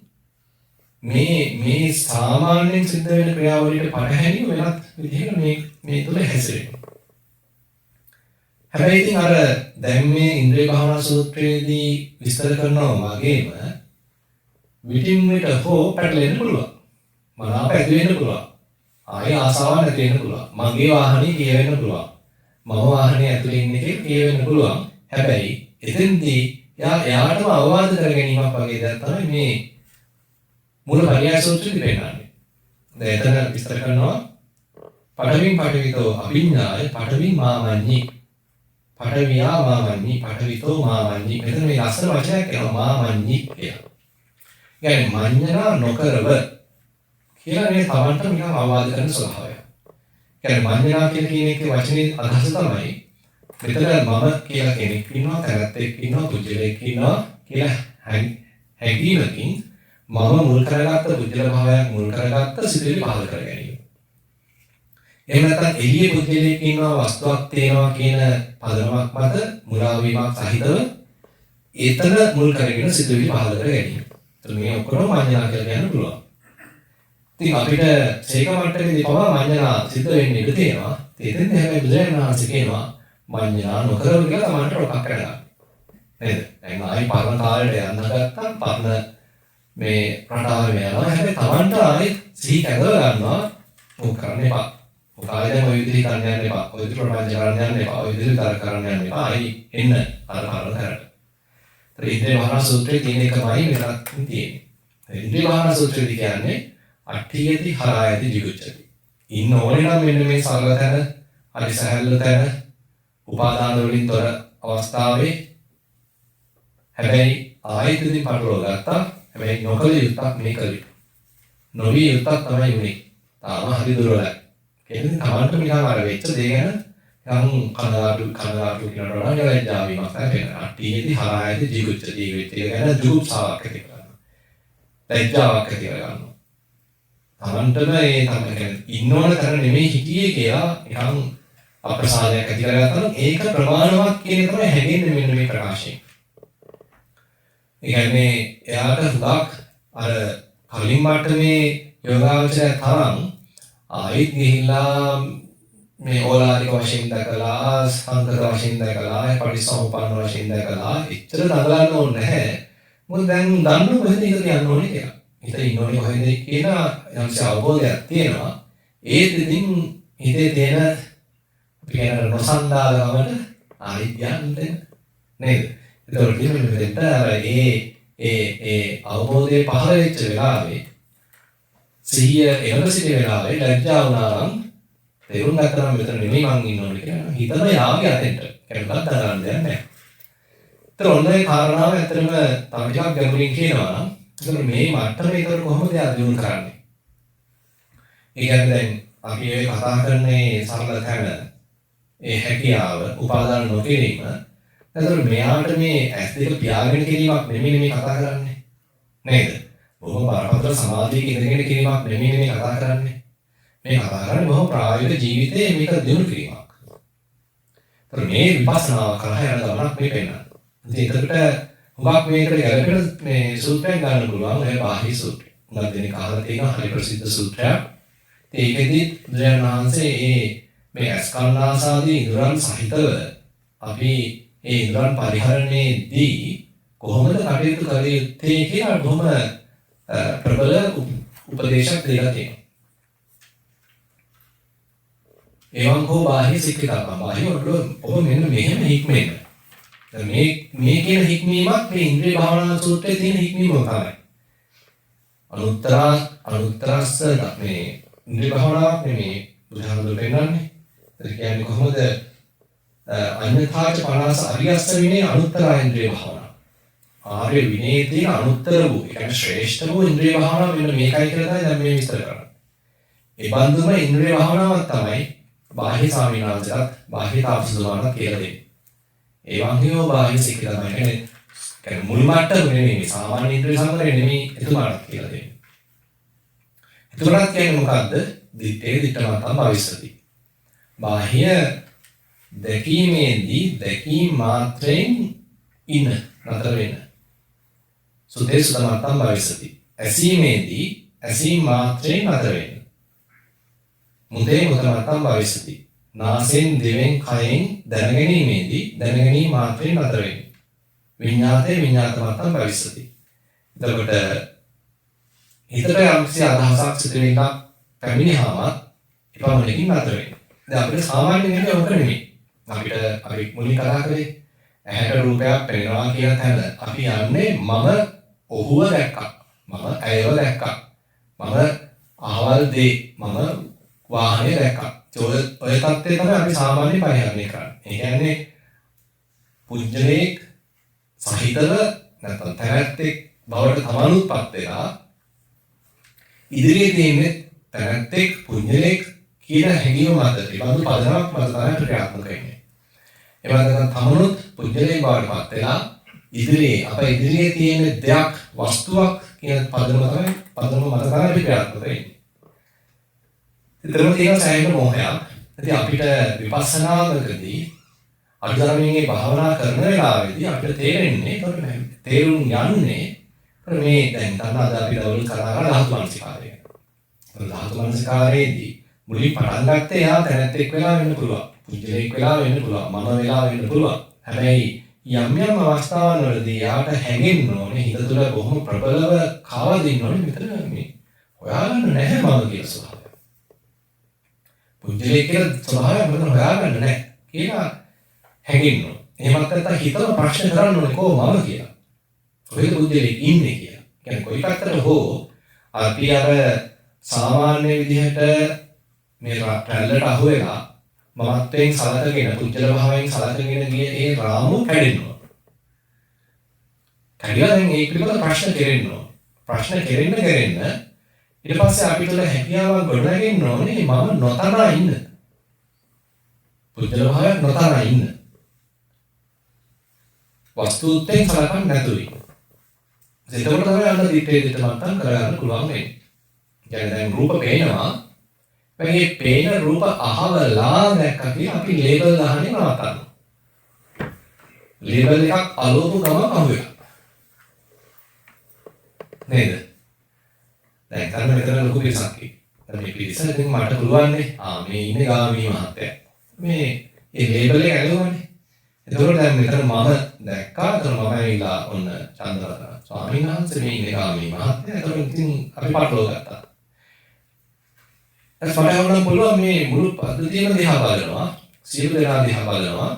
මේ සාමාන්‍යයෙන් සිද්ධ වෙන ක්‍රියාවලියට පටහැනිව වෙනත් විදිහකට මේ තුල හැසිරෙනවා. හැබැයි ඉතින් අර දැන් මේ ඉන්ද්‍රිය භාවනා සූත්‍රයේදී විස්තර කරනවා වගේම විටින් විට හෝ පැටලෙන්න පුළුවන්. මනාප ඇති වෙන්න පුළුවන්. ආයෙ ආසාවක් නැති වෙන්න පුළුවන්. මගේ වාහනේ කියවෙන්න පුළුවන්. මම වාහනේ ඇතුලේ ඉන්න එකේ කියවෙන්න පුළුවන්. හැබැයි එතෙන්දී එයාටම අවවාද කර ගැනීමක් වගේ දෙයක් තමයි මේ මූල පරියාය සූත්‍රෙදි පෙන්නන්නේ. දැන් එතන විස්තර කරනවා පඨවින් පඨවිතෝ අභිඥාය පඨවින් මාමඤ්ඤි පඨවියා මාමඤ්ඤි පඨවිතෝ මාමඤ්ඤි. මෙතන මේ ලස්සන වචනයක් කියනවා මාමඤ්ඤි කියලා. يعني මඤ්ඤණා නොකරව කියලා මේ තමන්ට නිකන් අවවාද කරන ස්වභාවය. يعني මඤ්ඤණා කියන එකේ වචනේ අදහස තමයි මෙතන මම කියලා කෙනෙක් ඉන්නවා, තරත්තෙක් ඉන්නවා, පුජ්‍යලෙක් ඉන්නවා කියලා හැඟීමකින් මම මුල් කරගත්ත පුජ්‍යල භාවයක් මුල් කරගත්ත සිතුවිලි පහළ කර ගැනීම. එහෙම නැත්නම් එළියේ පුජ්‍යලෙක් ඉන්නවා, වස්තුවක් තියෙනවා කියන පදනමක් මත මුලා වීමක් සහිතව ඒතන මුල් කරගෙන සිතුවිලි පහළ කර ගැනීම. එතන මේ ඔක්කොම මඤ්ඤණා කියලා කියන්න පුළුවන්. ඉතින් අපිට සීක මට්ටමේදී පවා මඤ්ඤණා සිද්ධ වෙන්නේ ඉඳ තියෙනවා. ඒකෙන්ද හැබැයි බුදුරජාණන් වහන්සේ කියනවා මඤ්ඤණා නොකරව කියලා තමන්ට රොකක් කරගන්න. නේද? දැන් ආයි පරණ කාලයට යන්න ගත්තා පරණ මේ රටාවෙම යනවා. හැබැයි තමන්ට ආයි සිහි කැදව ගන්නවා මොක කරන්න එපා. මොක ආයි දැන් ඔය විදිහට කරන්න යන්න එපා. ඔය විදිහට ප්‍රපංච කරන්න යන්න එපා. ඔය විදිහට තර කරන්න යන්න එපා. ආයි එන්න අර පරණ කරට. ඒ ඉන්ද්‍රිය භාවනා සූත්‍රයේ තියෙන එකමයි මෙතනත් තියෙන්නේ. ඉන්ද්‍රිය භාවනා සූත්‍රයේදී කියන්නේ අට්ඨියති හරායති jigucchati. ඉන්න ඕනේ නම් මෙන්න මේ සරල තැන, හරි සහැල්ලු තැන, උපාදාන වලින් තොර අවස්ථාවේ හැබැයි ආයතනදී පටලවා ගත්තා. හැබැයි නොකල යුත්තක් මේ කළේ. නොවි යුත්තක් තමයි උනේ. තාම හරි දුරලයි. කියන්නේ තමන්ට නිකන් අර වෙච්ච දේ ගැන නිකන් කනගාටු කියනකොට ලැජ්ජා වීමක් තමයි. අට්ඨියති හරායති jigucchati වෙච්ච එක ගැන දුක්සාවක් ඇති කරනවා. ලැජ්ජාවක් ඇති කරගන්නවා. තමන්ටම ඒ තමයි ඉන්නවන තැන නෙමෙයි හිටියේ කියලා නිකන් අප්‍රසාදයක් ඇති කරගත්තා නම් ඒක ප්‍රමාණවත් කියන එක තමයි හැගෙන්නේ මෙන්න මේ ප්‍රකාශයෙන්. ඒ කියන්නේ එයාට හුඟක් අර කලින් මට්ටමේ යෝගාවචරය තරම් ආයෙත් ගිහිල්ලා මේ ඕලාරික වශයෙන් දැකලා සංකත වශයෙන් දැකලා පරිසම්පන්න වශයෙන් දැකලා එච්චර නගලන්න ඕනේ නැහැ. මොකද දැන් දන්න කොහෙද ඉඳ යන්න ඕනේ කියලා. හිතේ ඉන්නෝනේ කොහෙද කියලා යම්සි අවබෝධයක් තියෙනවා. ඒත් ඉතින් හිතේ තියෙන කියන නොසන්ඩාලකමට ආයෙත් යන්න නේද? ඒතකොට මෙතෙන්ට අර ඒ අවබෝධයේ පහළ වෙච්ච වෙලාවේ සිහිය එළඹ සිටි වෙලාවේ ලැජ්ජා වුණා නම් තේරුම් ගත්තා නම් මෙතන නෙමෙයි මං ඉන්න ඕනේ කියලා හිතම යාගේ අතෙන්ට කෙනෙක්වත් දරන්න දෙයක් නැහැ. ඒතර ඔන්නේ කාරණාව ඇත්තටම තව ටිකක් ගැඹුරින් කියනවා නම් ඒතර මේ මට්ටමේ ඒතර කොහොමද යා දියුණු කරන්නේ? ඒ කියන්නේ දැන් අපි මේ කතා කරන්නේ සරල තැන ඒ හැකියාව උපාදාන නොකිරීම. එතකොට මෙයාට මේ ඇස් දෙක පියාගෙන කිරීමක් නෙමෙයි මේ කතා කරන්නේ. නේද? බොහොම බරපතල සමාධියක ඉඳගෙන කිරීමක් නෙමෙයි මේ කතා කරන්නේ. මේ කතා කරන්නේ බොහොම ප්‍රායෝගික ජීවිතයේ මේක දියුණු කිරීමක්. ඒතර මේ විපස්සනාව කරා යන ගමනක් මේ පෙන්නනවා. ඉතින් ඒකට හුඟක් මේකට ගැලපෙන මේ සූත්‍රයක් ගන්න පුළුවන් ඔය බාහි සූත්‍රය. උගත් දෙනෙක් අහලා තියෙනවා හරි ප්‍රසිද්ධ සූත්‍රයක්. ඒකෙදි බුදුරජාණන් වහන්සේ මේ අස්කන්නාසාදී ඉඳුරන් සහිතව අපි ඒ ඉඳුරන් පරිහරණයේදී කොහොමද කටයුතු කළ යුත්තේ කියලා බොහොම ප්‍රබල උපදේශයක් දෙලා තියෙනවා. එවං හෝ බාහ්‍ය සික්කිතබ්බං බාහ්‍ය ඔබ මෙන්න මෙහෙම හික්මෙන්න. දැන් මේ කියන හික්මීමක් මේ ඉන්ද්‍රිය භාවනා සූත්‍රයේ තියෙන හික්මීම තමයි. අනුත්තරස්ස මේ ඉන්ද්‍රිය භාවනාවක් නෙමේ බුදුහාමුදුරු පෙන්නන්නේ. ඒ කියන්නේ කොහොමද අඤ්ඤථාච පරාස අරියස්ස විනේ අනුත්තර ඉන්ද්‍රිය භාවනාව. ආර්ය විනයේ තියෙන අනුත්තර වූ, ඒ කියන්නේ ශ්‍රේෂ්ඨ වූ ඉන්ද්‍රිය භාවනාව මෙන්න මේකයි කියලා තමයි දැන් මේ විස්තර කරන්නේ. ඒ බඳුම ඉන්ද්‍රිය භාවනාවක් තමයි බාහ්‍ය ස්වාමීන් වහන්සේලාත් බාහ්‍ය තාපසතුමාණන් කියලා දෙන්නේ. ඒ වගේම බාහ්‍ය සික්කිත තමයි කියන්නේ මුල් මට්ටම නෙමෙයි සාමාන්‍ය ඉන්ද්‍රිය සංවරය නෙමෙයි එතුමාට කියලා දෙන්නේ. එතුමාට කියන්නේ මොකද්ද? දිත්තේ දිත්තමතම් භවිස්සති. බාහ්‍ය දැකීමේදී දැකීම මාත්‍රයෙන් ඉන්න නතර වෙන. සුතේ සුතමතම් භවිස්සති. ඇසීමේදී ඇසීම මාත්‍රයෙන් නතර වෙන. මුදේ මුතමතම් භවිස්සති. නාසයෙන් දිවෙන් කයෙන් දැනගැනීමේදී දැනගැනීම මාත්‍රයෙන් නතර වෙන. විඤ්ඤාතේ විඤ්ඤාතමතම් භවිස්සති. එතකොට හිතට යම්කිසි අදහසක් සිතුවිල්ලක් පැමිණියාම එපමණකින් නතර වෙනවා. දැන් අපිට සාමාන්‍යයෙන් වෙන්නේ ඔක නෙමෙයි. අපි මුලින් කතා කරේ ඇහැට රූපයක් පෙනෙනවා කියන තැන අපි යන්නේ මම ඔහුව දැක්කා. මම ඇයව දැක්කා. මම අහවල් දේ මම වාහනේ දැක්කා. ඔය තත්ත්වය තමයි අපි සාමාන්‍යයෙන් පරිහරණය කරන්නේ. ඒ කියන්නේ පුජ්‍යලේක් සහිතව නැත්නම් තැනැත්තෙක් බවට තමනුත්පත් වෙලා ඉදිරියේ තියෙන තැනැත්තෙක් පුජ්‍යලේක් කියන හැඟීම මත ඒ බඳු පදනමක් මත තමයි ක්‍රියාත්මක වෙන්නේ. ඒ වගේම තමනුත් පුජ්‍යලේක් බවට පත් වෙලා ඉදිරියේ තියෙන දෙයක් වස්තුවක් කියන පදනම මත තමයි ක්‍රියාත්මක වෙන්නේ. ඒතරම තියෙන සෑහෙන මොහයක්. ඉතින් අපිට විපස්සනාවකදී අනුධර්මයේ භාවනා කරන වෙලාවේදී අපිට තේරුම් යන්නේ මේ දැන් අද අපි දවල් කරා ධාතු මනසිකාරය. ධාතු මනසිකාරයේදී මුලින් පටන් ගත්තේ යා තැනැත්තෙක් වෙලා වෙන්න පුළුවන්. පුජ්‍යලෙක් වෙලා වෙන්න පුළුවන්. මම වෙලා වෙන්න පුළුවන්. හැබැයි යම් අවස්ථාවන් වලදී යාට හැගෙන්න ඕනේ හිත තුළ බොහොම ප්‍රබලව කාවදින්න ඕනේ මෙතන මේ හොයාගන්න නැහැ මම කියලා ස්වභාවය. පුජ්‍යලෙක් කියලා ස්වභාවය මෙතන හොයාගන්න නැහැ කියලා හැගෙන්න ඕනේ. එහෙමත් නැත්නම් හිතම ප්‍රශ්න කරන්න ඕනේ කොහොමද කියලා. කොහෙද පුජ්‍යලෙක් ඉන්නේ කියලා. කියන්නේ කොයි පැත්තට හෝ අපි අර සාමාන්‍ය විදිහට මේ රැල්ලට අහු වෙලා මමත්වයෙන් සලකගෙන පුජ්‍යල භාවයෙන් සලකගෙන ගිය ඒ රාමුව කැඩෙනවා. කැඩිලා දැන් ඒ පිළිබඳ ප්‍රශ්න කෙරෙනවා. ප්‍රශ්න කෙරෙන්න ඊට පස්සේ අපි තුළ හැකියාවක් ගොඩනගෙන්න ඕනේ මම නොතනා ඉන්න. පුජ්‍යල භාවයක් නොතනා ඉන්න. වස්තුත්වයෙන් සලකන්නේ නැතුයි. එතකොට තමයි අන්න දිත්තේ දිත්තමත්තම් කරගන්න පුළුවන් වෙන්නේ. يعني දැන් රූප පේනවා. මේ පේන රූප අහවලා දැක්කා කියලා අපි ලේබල් ගහන්නේ නවත්තනවා. ලේබල් එකක් අලෝප ගම අහුවෙලා. නේද? දැන් කරන මෙතන ලොකු පිරිසක් ඉන්නේ. දැන් මේ පිරිස ඉතින් මට පුළුවන් නේ. මේ ඉන්නේ ගාමී මහත්තයා. මේ ලේබල් එක ඇලුවානේ. එතකොට දැන් මෙතන මම දැක්කා. එතන මම ඇවිල්ලා ඔන්න චන්ද්‍රරත්න ස්වාමීන් වහන්සේ මේ ඉන්නේ ගාමී මහත්තයා. එතකොට ඉතින් අපි පටලවා ගත්තා. දැන් සමහරවල් පුළුවන් මේ මුළු පද්ධතියම දිහා බලනවා. සියලු දෙනා දිහා බලනවා.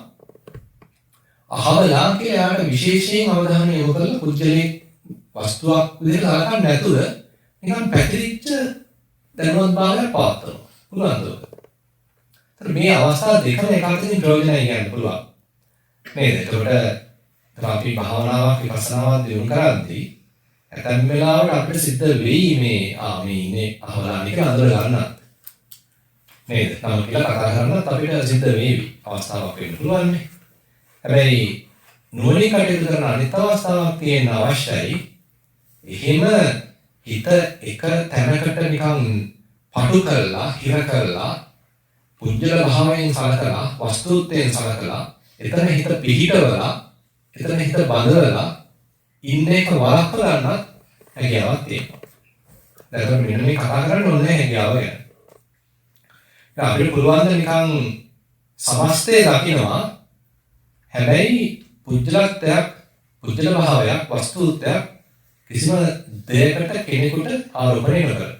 අහවලා කියලා යාට විශේෂයෙන් අවධානය යොමු කරලා පුජ්‍යලේ වස්තුවක් විදිහට හලකන්නේ නැතුව නිකන් පැතිරිච්ච දැනුවත් භාවයක් පවත්වනවා. පුළුවන්ද? ඒතර මේ අවස්ථා දෙකම එකකින් ප්‍රයෝජනයි ගන්න පුළුවන්. නේද? ඒකට අපි භාවනාවක් විපස්සනාවක් දියුණු කරද්දී ඇතැම් වෙලාවට අපිට සිද්ධ වෙයි මේ ඉන්නේ අහවලා නික අඳුර ගන්න. නේද? නම් කියලා කතා කරනත් අපිට සිද්ධ වෙවි. අවස්ථාවක් වෙන්න පුළුවන් නේ. හැබැයි නුවණින් කටයුතු කරන අනිත් අවස්ථාවක් තියෙන අවශ්‍යයි. එහෙම හිත එක තැනකට නිකන් පටු කරලා, හිර කරලා, පුජ්‍යල භාවයෙන් සලකලා, වස්තුත්වයෙන් සලකලා, එතන හිත පිහිටවලා, එතන හිත බඳවලා ඉන්න එක වළක්වා ගන්නත් හැකියාවක් තියෙනවා. දැන් මෙන්න මේ කතා කරන්න ඕනේ හැකියාව ගැන. අපිට පුළුවන් ද නිකන් සමස්තය දකිනවා. හැබැයි පුජ්‍යලත්වයක්, පුජ්‍යල භාවයක්, වස්තුත්වයක් කිසිම දෙයකට කෙනෙකුට ආරෝපණය නොකර.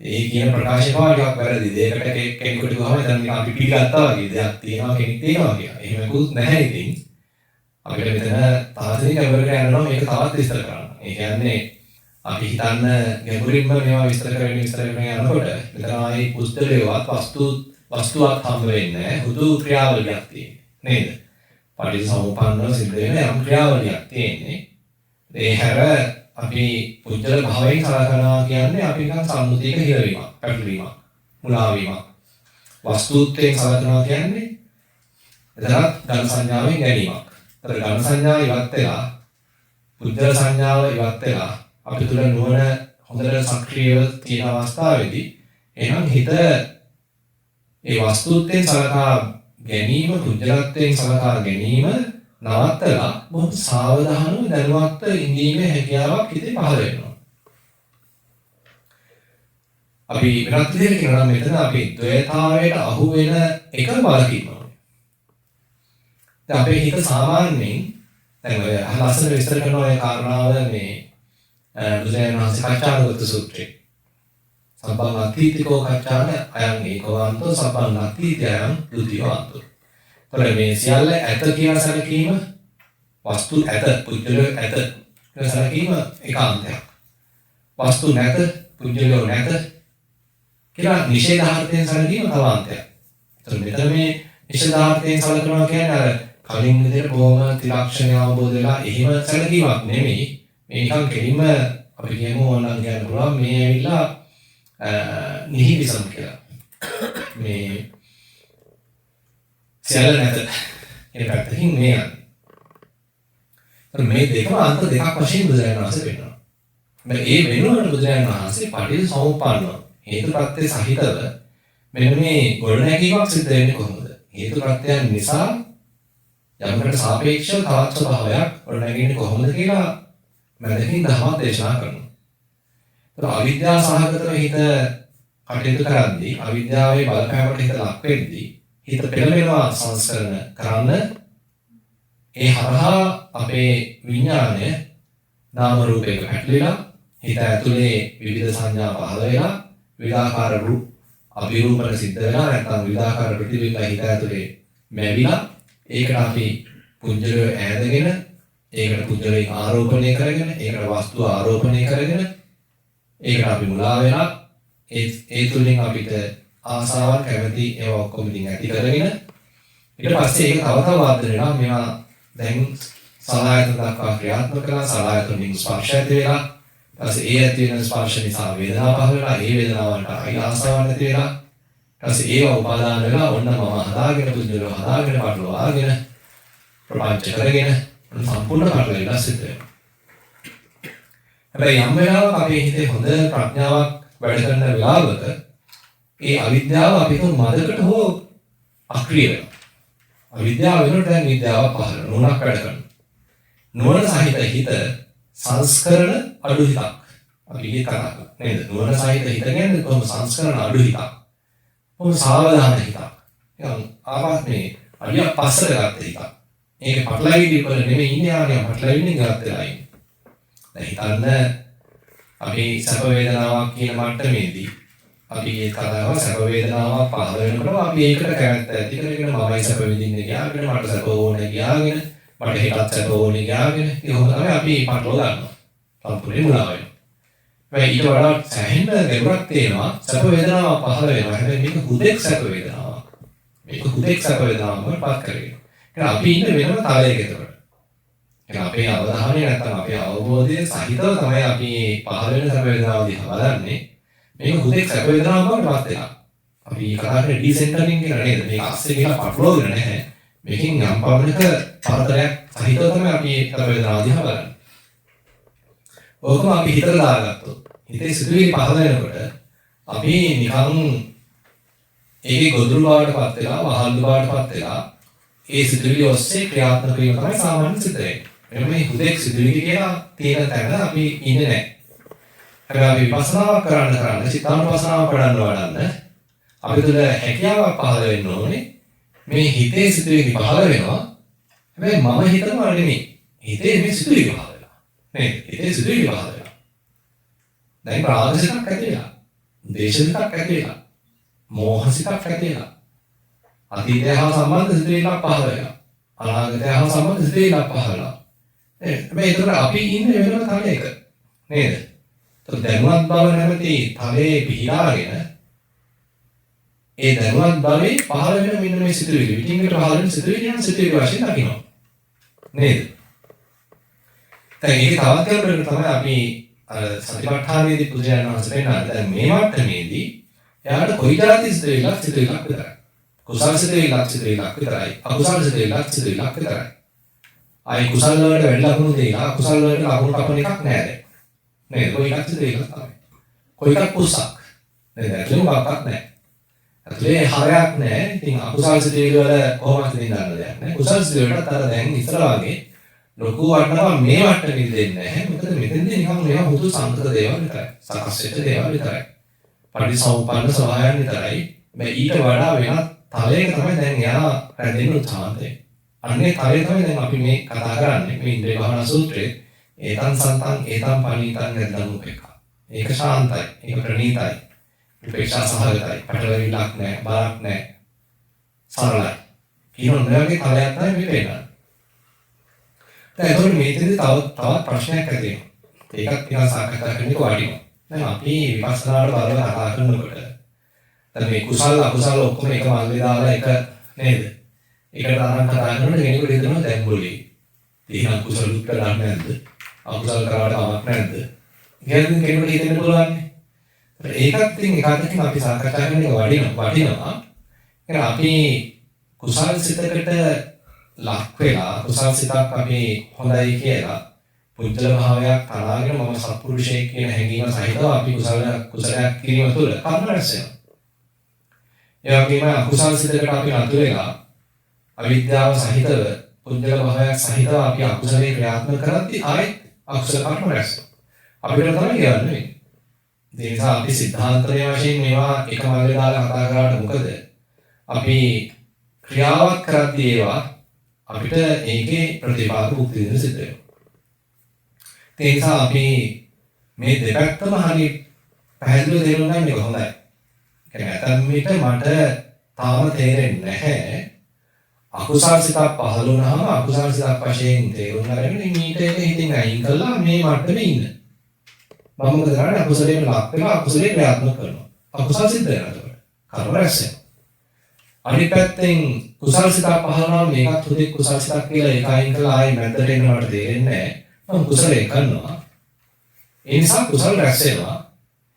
ඒ කියන ප්‍රකාශය පාඩියක් වැරදි. දෙයකට කෙනෙකුට ගහම එතන අපි පිළිගත්තා වගේ දෙයක් තියෙනවා කෙනෙක් තියෙනවා කියලා. එහෙමකුත් නැහැ ඉතින්. අපිට මෙතන තාක්ෂණික ගැඹුරට යනවා මේක තවත් විස්තර කරන්න. ඒ කියන්නේ අපි හිතන්න ගැඹුරින්ම මේවා විස්තර කරගෙන යනකොට මෙතන ආයේ පුස්තකේවත් වස්තුවක් හම්බ වෙන්නේ නැහැ. හුදු ක්‍රියාවලියක් තියෙන්නේ. නේද? පටිච්චසමුප්පන්නව සිද්ධ වෙන යම් ක්‍රියාවලියක් තියෙන්නේ. ඒ හැර අපි පුජ්‍යල භාවයෙන් සලකනවා කියන්නේ අපි නිකන් සම්මුතියක හිරවීමක්, පැටලීමක්, මුලාවීමක්. වස්තුත්වයෙන් සලකනවා කියන්නේ එතනත් ධන සංඥාවෙන් ගැනීමක්. ඒතර ධන සංඥාව ඉවත් වෙලා පුජ්‍යල සංඥාව ඉවත් වෙලා අපි තුල නුවණ හොඳට සක්‍රියව තියෙන අවස්ථාවේදී එහෙනම් හිත ඒ වස්තුත්වයෙන් සලකා ගැනීම, පුජ්‍යලත්වයෙන් සලකා ගැනීම නවත්තලා බොහොම සාවධානව දැනුවත්ව ඉඳීමේ හැකියාවක් හිතේ පහළ වෙනවා. අපි වෙනත් විදිහට කියනවා මෙතන අපි ද්වේතාවයට අහු වෙන එක බලකිනවා. දැන් අපේ හිත සාමාන්‍යයෙන් දැන් ඔය ලස්සන විස්තර කරන ඔය කාරණාව මේ බුදුරජාණන් වහන්සේ කච්චානුගත සූත්‍රයේ සබ්බං අතීතිකෝ කච්චාන අයං ඒකවන්තෝ සබ්බං අතීතයං ဒ ුතියවන්තෝ. තොර මේ සියල්ල ඇත කියන සැලකීම වස්තු ඇත පුජ්‍යල ඇත කියන සැලකීම ඒකාන්තයක්. වස්තු නැත පුජ්‍යලෝ නැත කියලා නිෂේධාර්ථයෙන් සැලකීම තවාන්තයක්. එතකොට මෙතන මේ නිෂේධාර්ථයෙන් සැලකනවා කියන්නේ අර කලින් විදිහට බොහොම ත්‍රිලක්ෂණය අවබෝධ වෙලා එහෙම සැලකීමක් නෙමෙයි. මේ නිකන් කෙලින්ම අපි කියමු ඕනනම් කියන්න පුළුවන් මේ ඇවිල්ලා නිහිවිසම් කියලා. මේ සියල්ල නැත කියන පැත්තකින් මේ යන්නේ. මේ දෙකම අන්ත දෙකක් වශයෙන් බුදුරජාණන් වහන්සේ පෙන්නනවා. මේ වෙනුවට බුදුරජාණන් වහන්සේ පටිච්චසමුප්පන්නව හේතුප්‍රත්‍ය සහිතව මෙන්න මේ ගොඩනැගීමක් සිද්ධ වෙන්නේ කොහොමද? හේතුප්‍රත්‍යයන් නිසා යමකට සාපේක්ෂව තවත් ස්වභාවයක් ගොඩනැගෙන්නේ කොහොමද කියලා මැදකින් ධර්ම දේශනා කරනවා. ඒක අවිද්‍යාව සහගතව හිත කටයුතු කරද්දී අවිද්‍යාවේ බලපෑමකට හිත ලක් වෙද්දී හිත පෙළඹෙනවා සංස්කරණ කරන්න. ඒ හරහා අපේ විඥානය නාම රූපයක පැටලෙලා හිත ඇතුලේ විවිධ සංඥා පහළ වෙලා විවිධාකාර රූප අභිරූපණ සිද්ධ වෙලා නැත්නම් විවිධාකාර ප්‍රතිබිම්බ හිත ඇතුලේ මැවිලා ඒකට අපි පුජ්‍යලය ඈදගෙන ඒකට පුජ්‍යලයෙන් ආරෝපණය කරගෙන ඒකට වස්තුව ආරෝපණය කරගෙන ඒකට අපි මුලා වෙලා ඒ තුලින් අපිට ආසාවන් කැමැති ඒවා ඔක්කොම ඉතින් ඇති කරගෙන ඊට පස්සේ ඒක තව තව වර්ධනය වෙනවා. මේවා දැන් සලආයතන දක්වා ක්‍රියාත්මක කරලා සලආයතනින් ස්පර්ශ ඇති වෙලා ඊපස්සේ ඒ ඇති වෙන ස්පර්ශ නිසා වේදනාව පහළ වෙලා ඒ වේදනාවන්ට ආසාවන් ඇති වෙලා ඊපස්සේ ඒවා උපාදාන වෙලා ඔන්න මම හදාගෙන පුදුලව හදාගෙන පටලවාගෙන ප්‍රපංච කරගෙන සම්පූර්ණ පටලවිලා සිද්ධ වෙනවා. හැබැයි යම් වෙලාවක අපේ හිතේ හොඳ ප්‍රඥාවක් වැඩ කරන වෙලාවක ඒ අවිද්‍යාව අපිට මදකට හෝ අක්‍රිය වෙනවා. අවිද්‍යාව වෙනුවට දැන් විද්‍යාව පහළ නුවණක් වැඩ කරනවා. නුවණ සහිත හිත සංස්කරණ අඩු හිතක්. අපි හිතනවා නේද? නුවණ සහිත හිත කියන්නේ කොහොම සංස්කරණ අඩු හිතක්. කොහොම සාවධාන හිතක්. නිකන් ආත්මේ අඩියක් පස්සට ගත්ත හිතක්. මේක පටලැවිලි වල නෙමෙයි ඉන්නේ ආනිය පටලැවිලි ගත්ත වෙලා ඉන්නේ. දැන් හිතන්න අපි සැප වේදනාවක් කියන මට්ටමේදී අපි ඒ කතාව සැප වේදනාවක් පහළ වෙනකොට අපි ඒකට කැමැත්ත ඇති කරගෙන මමයි සැප විඳින්නේ කියාගෙන මට සැප ඕනේ කියාගෙන මට හිතත් සැප ඕනේ කියාගෙන ඒකම තමයි අපි පටලව ගන්නවා. සම්පූර්ණ මුලා වෙනවා. හැබැයි ඊට වඩා සැහෙන්න ගැඹුරක් තියෙනවා සැප වේදනාවක් පහළ වෙනවා. හැබැයි මේක හුදෙක් සැප වේදනාවක්. මේක හුදෙක් සැප වේදනාවක් වලපත් කරගෙන. ඒක අපි ඉන්න වෙනම තලයක ඒකට. ඒක අපේ අවධානය නැත්නම් අපේ අවබෝධය සහිතව තමයි අපි පහළ වෙන සැප වේදනාව දිහා බලන්නේ. මේක හුදෙක් සැප වේදනාවක් බවට පත් වෙනවා. අපි කතා කරන්නේ ඩිසෙන්ටරින් කියලා නේද? මේක අස්සේ කියලා පටලවගෙන නැහැ. මේකෙන් යම් පමණක පරතරයක් සහිතව තමයි අපි සැප වේදනාව දිහා බලන්නේ. ඕකම අපි හිතට දාගත්තොත් හිතේ සිතුවිලි පහළ වෙනකොට අපි නිකන් ඒකේ ගොදුරු බවට පත් වෙලා වහල්ලු බවට පත් වෙලා ඒ සිතුවිලි ඔස්සේ ක්‍රියාත්මක වීම තමයි සාමාන්‍ය සිද්ධ වෙන්නේ. මේ හුදෙක් සිතුවිලි කියලා තියෙන තැන අපි ඉන්නේ නැහැ. හැබැයි අපි විපස්සනා කරන්න චිත්තානුපස්සනාව කරන්න වඩන්න අපි තුළ හැකියාවක් පහළ වෙන්න ඕනේ. මේ හිතේ සිතුවිලි පහළ වෙනවා. හැබැයි මම හිතනවා නෙමෙයි. හිතේ මේ සිතුවිලි පහළ වෙනවා. නේද? හිතේ සිතුවිලි පහළ වෙනවා. දැන් රාගසිතක් ඇති වෙලා. දේශසිතක් ඇති වෙලා. මෝහසිතක් ඇති වෙලා. අතීතය හා සම්බන්ධ සිතුවිල්ලක් පහළ වෙලා. අනාගතය හා සම්බන්ධ සිතුවිල්ලක් පහළ වෙලා. හැබැයි ඒතර අපි ඉන්නේ වෙනම තලයක. නේද? ඒතර දැනුවත් බව නැමැති තලයේ පිහිලාගෙන ඒ දැනුවත් භවයේ පහළ වෙන මෙන්න මේ සිතුවිලි. විටින්කට පහළ වෙන සිතුවිලි යන සිතුවිලි වශයෙන් දකිනවා. නේද? දැන් ඒක තවත් කෙනෙකුට තමයි අපි සතිපට්ඨානයේදී පුදුජයන් වහන්සේ පෙන්නන දැන් මේ මට්ටමේදී එයාට කොයි જાති සිතුවිල්ලක් විතරයි. කුසල සිතුවිල්ලක් විතරයි. අකුසල සිතුවිල්ලක් විතරයි. ආයි කුසල වලට වැඩි ලකුණු දෙලා අකුසල වලට ලකුණු කපන එකක් නෑ දැන්. නේද? කොයි එකක් සිතුවිල්ලක් තමයි. කොයි එකක් කුසක්. නේද? ඒක මොකක්වත් නෑ. අතේ හරයක් නෑ. ඉතින් අකුසල් සිතුවිලි වල කොහොමද දෙන්නන්න දෙයක් නෑ. කුසල් සිතුවිලි වලට අර දැන් ඉස්සර වගේ ලොකු වටනවා මේ වට්ටමින් දෙන්නේ නැහැ. මොකද මෙතෙන්දී නිකන් මේවා හුදු සංකත දේවල් විතරයි. සකස් වෙච්ච දේවල් විතරයි. පරිසම්පන්න සවයන් විතරයි. මේ ඊට වඩා වෙනත් තලයක තමයි දැන් යා රැඳෙන්න උත්සාහන්තේ. අන්නේ තලය තමයි දැන් අපි මේ කතා කරන්නේ. මේ ඉන්ද්‍රිය භාවනා සූත්‍රයේ ඒතං සන්තං ඒතං පණීතං නැද්දම් උපේක්ඛා. ඒක ශාන්තයි. ඒක ප්‍රණීතයි. උපේක්ෂා සහගතයි. පටලවිලක් නැහැ. බාරක් නැහැ. සරලයි. කියන ඔයගේ තලයක් තමයි මේ පේන්නේ. දැන් ඒතකොට මේකෙදි තවත් ප්‍රශ්නයක් ඇති වෙනවා. ඒකත් ටිකක් සාකච්ඡා කරන්න වටිනවා. දැන් අපි විපස්සනාට බලව කතා කරනකොට දැන් මේ කුසල අකුසල ඔක්කොම එක මල්ලේ දාලා එක නේද? ඒකට අරන් කතා කරනකොට කෙනෙකුට හිතෙනවා දැන් બોලේ. එහෙනම් කුසල දුක් කරන්නේ නැද්ද? අකුසල කරාට කමක් නැද්ද? එහෙනම් කෙනෙකුට හිතෙන්න පුළුවන්. ඒකත් ඉතින් එකකින් අපි සාකච්ඡා කරන එක වටිනවා. එහෙනම් අපි කුසල සිතකට ලක් වෙලා කුසල් සිතක් අපි හොඳයි කියලා පුජ්‍යල භාවයක් තනාගෙන මම සත්පුරුෂයෙක් කියන හැඟීම සහිතව අපි කුසලයක් කිරීම තුළ කර්ම රැස් වෙනවා. ඒ වගේම අකුසල් සිතකට අපි නතු වෙලා අවිද්‍යාව සහිතව පුජ්‍යල භාවයක් සහිතව අපි අකුසලයේ ක්‍රියාත්මක කරද්දී ආයෙත් අකුසල කර්ම රැස් වෙනවා. අපිට තමයි කියන්නේ. ඒ නිසා අපි සිද්ධාන්තයේ වශයෙන් මේවා එක මල්ලේ දාලා කතා කරාට මොකද අපි ක්‍රියාවක් කරද්දී ඒවා අපිට ඒකේ ප්‍රතිපාද භුක්ති විඳින්න සිද්ධ වෙනවා. ඒ නිසා අපි මේ දෙපැත්තම හරි පැහැදිලිව තේරුම් ගන්න එක හොඳයි. කියන්නේ නැත්නම් මට තාම තේරෙන්නේ නැහැ. අකුසල් සිතක් පහළ වුණාම අකුසල් සිතක් වශයෙන් තේරුම් ගන්න මීට එක හිතින් අයින් කළා මේ මට්ටමේ ඉන්න. මම මොකද කරන්නේ අකුසලයෙන් ලක් වෙලා අකුසලේ ක්‍රියාත්මක කරනවා. අකුසල් සිද්ධ වෙනවා. කර්ම රැස් වෙනවා. අනිත් පැත්තෙන් කුසල් සිතක් පහළනවා මේකත් හුදෙක් කුසල් සිතක් කියලා ඒක අයින් කළා ආයෙ මැදට එන්න මට තේරෙන්නේ නැහැ. මම කුසලේ කරනවා. ඒ නිසා කුසල් රැස් වෙනවා.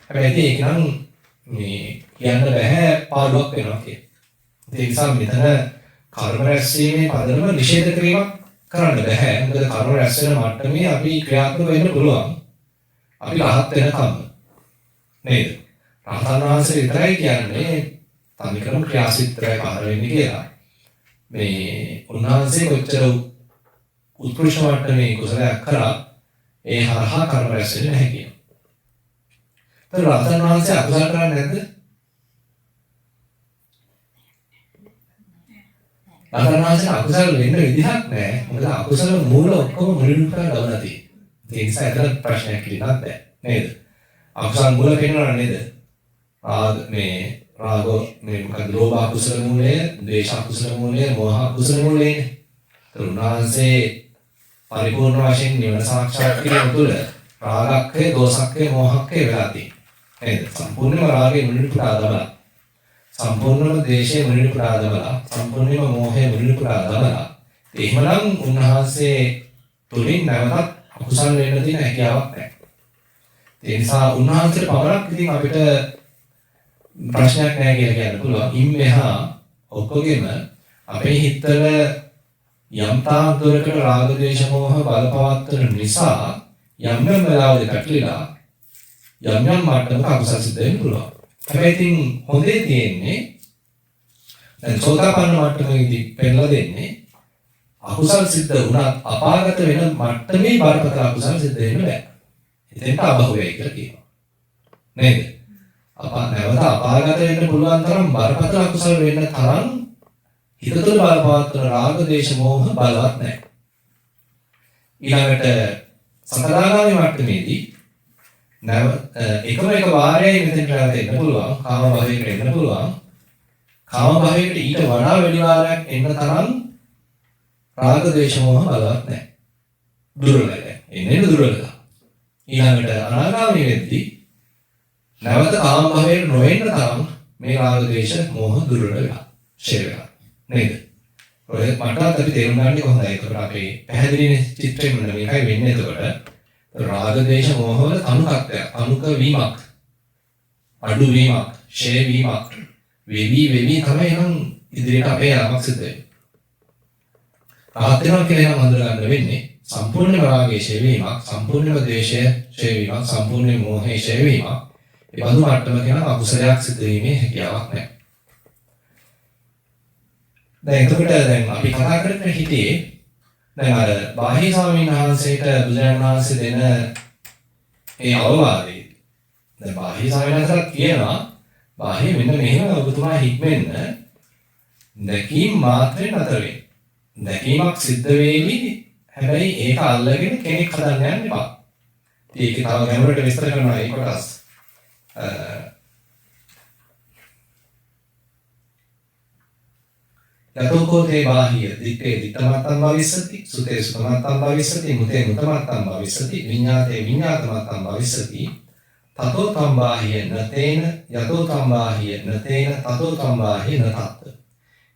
හැබැයි ඒක නම් මේ කියන්න බෑ පාඩුවක් වෙනවා කියලා. ඒ නිසා මෙතන කර්ම රැස්වීමේ පදනම නිෂේධ කිරීමක් කරන්න බෑ. මොකද කර්ම රැස් වෙන මට්ටමේ අපි ක්‍රියාත්මක වෙන්න පුළුවන්. අපි රහත් වෙනකම් නේද? රහතන් වහන්සේ විතරයි කියන්නේ තනිකරම ක්‍රියාසිතය පහළ වෙන්නේ කියලා. මේ උන්වහන්සේ කොච්චර උත්කෘෂ්ඨ මට්ටමේ කුසලයක් කරා ඒ හරහා කර්ම රැස් වෙන්නේ නැහැ කියනවා. ඒතර රහතන් වහන්සේ අකුසල කරන්නේ නැද්ද? රහතන් වහන්සේ අකුසල වෙන්න විදිහක් නැහැ. මොකද අකුසල මූල ඔක්කොම මුලින්ම ලබලා තියෙන්නේ. ඒ නිසා ඒතර ප්‍රශ්නයක් ඉන්නත් බෑ නේද? අකුසල මූල පෙන්වනවා නේද? රාග මේ මොකද ලෝභ අකුසල මූලය, ද්වේෂ අකුසල මූලය, මෝහ අකුසල මූලයනේ. උන්වහන්සේ පරිපූර්ණ වශයෙන් නිවන සාක්ෂාත් කිරීම තුළ රාගක්කේ, දෝසක්කේ, මෝහක්කේ වෙලා තියෙනවා. නේද? සම්පූර්ණයෙන්ම රාගේ මුලින් පුරා දමලා, සම්පූර්ණයෙන්ම ද්වේෂයේ මුලින් පුරා දමලා, සම්පූර්ණයෙන්ම මෝහයේ මුලින් පුරා දමලා. එහෙමනම් උන්වහන්සේ තුලින් නැවතත් අකුසල වෙන්න තියෙන හැකියාවක් නැහැ. ඒ නිසා උන්වහන්සේට පවරක් ඉතින් අපිට ප්‍රශ්නයක් නැහැ කියලා කියන්න පුළුවන්. ඉන් මෙහා ඔක්කොගෙම අපේ හිතවල යම් තාක් දුරකට රාග ද්වේෂ මෝහ බලපවත්වන නිසා යම් යම් වෙලාවලදී පැටලිලා යම් යම් මට්ටමක අකුසල සිද්ධ වෙන්න පුළුවන්. හැබැයි ඉතින් හොඳේ තියෙන්නේ දැන් සෝතාපන්න මට්ටමේදී පෙන්නලා දෙන්නේ අකුසල සිද්ධ වුණත් අපාගත වෙන මට්ටමේ බරපතල අකුසල සිද්ධ වෙන්න බෑ. එතෙන්ට අභවයයි කියලා කියනවා. නේද? නැවත අපාගත වෙන්න පුළුවන් තරම් බරපතල අකුසල වෙන්න තරම් හිත තුළ බලපවත්වන රාග ද්වේෂ මෝහ බලවත් නැහැ. ඊළඟට සතරාගාමී මට්ටමේදී එකම එක වාරයයි මෙතෙන්ට එන්න පුළුවන්. කාම භවයකට එන්න පුළුවන්. කාම භවයකට ඊට වඩා වැඩි වාරයක් එන්න තරම් රාග ද්වේෂ මොහ බලවත් නැහැ. දුර්වලයි. එන්නේ දුර්වලයි. ඊළඟට අනාගාමී වෙද්දී නැවත කාම භවයට නොඑන්න තරම් මේ රාග ද්වේෂ මොහ දුර්වල වෙනවා. ෂේ වෙනවා. නේද? ඔය මටත් අපි තේරුම් ගන්න කොහොමද? ඒකට අපේ පැහැදිලි චිත්‍රෙ මෙන්න මේකයි වෙන්නේ. එතකොට රාග ද්වේෂ මොහ වල අනුකත්වයක්, අනුක වීමක්, අඩු වීමක්, ෂේ වීමක්, වෙවි තමයි නම් ඉදිරියට අපේ යාමක් සිද්ධ වෙන්නේ. රහත් වෙනවා කියලා නම් හඳුනා ගන්න වෙන්නේ සම්පූර්ණම රාගයේ ෂේ වීමක්, සම්පූර්ණම ද්වේෂය ෂේ වීමක්, සම්පූර්ණම මොහේ ෂේ වීමක්. ඒ බඳු මට්ටමක නම් අකුසලයක් සිද්ධ වීමේ හැකියාවක් නැහැ. දැන් එතකොට දැන් අපි කතා කරගෙන හිටියේ දැන් අර බාහ්‍ය ස්වාමීන් වහන්සේට බුදුරජාණන් වහන්සේ දෙන ඒ අවවාදය. දැන් බාහ්‍ය ස්වාමීන් වහන්සේලා කියනවා බාහ්‍ය මෙන්න මෙහෙම ඔබතුමා හික්මෙන්න දැකීම් මාත්‍රෙන් අතර වෙන්න. දැකීමක් සිද්ධ වෙවි හැබැයි ඒක අල්ලගෙන කෙනෙක් හදන්න යන්න එපා. ඒක තව ගැඹුරට විස්තර කරනවා ඒ කොටස්. යතෝකෝ තේ බාහිය දිත්තේ දිත්තමත්තං භවිස්සති සුතේ සුතමත්තං භවිස්සති මුතේ මුතමත්තං භවිස්සති විඤ්ඤාතේ විඤ්ඤාතමත්තං භවිස්සති තතෝ තම් බාහිය නතේන යතෝ තම් බාහිය නතේන තතෝ තම් බාහිය නතත්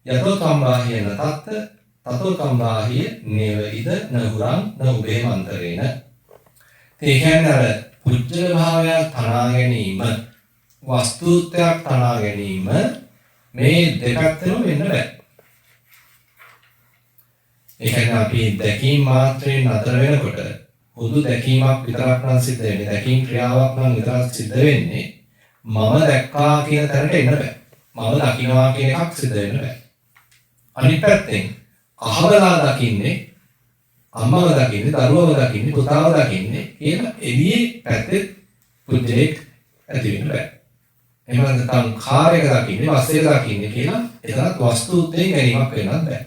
යතෝ තම් බාහිය නතත් තතෝ තම් බාහිය නේව ඉද නහුරං නඋබේ මන්තරේන. ඒ කියන්නේ අර පුජ්‍යල භාවයක් තනා ගැනීම, වස්තුත්වයක් තනා ගැනීම මේ දෙකක්ම වෙන්න බෑ. ඒ කියන්නේ අපි දැකීම් මාත්‍රයෙන් අතර වෙනකොට හුදු දැකීමක් විතරක් නම් සිද්ධ වෙන්නේ. දැකීම් ක්‍රියාවක් නම් විතරක් සිද්ධ වෙන්නේ. මම දැක්කා කියන තැනට එන්න බෑ. මම දකින්නවා කියන එකක් සිද්ධ වෙන්න බෑ. අනිත් පැත්තෙන් අහවලා දකින්නේ, අම්මව දකින්නේ, දරුවව දකින්නේ, පුතාව දකින්නේ කියන එළියේ පැත්තේ පුජ්‍යයක් ඇති වෙන්න බෑ. එහෙම නැත්නම් කාර් එක දකින්නේ, බස් එක දකින්නේ කියලා එතනත් වස්තුත්වයෙන් ගැනීමක් වෙන්නත් බෑ.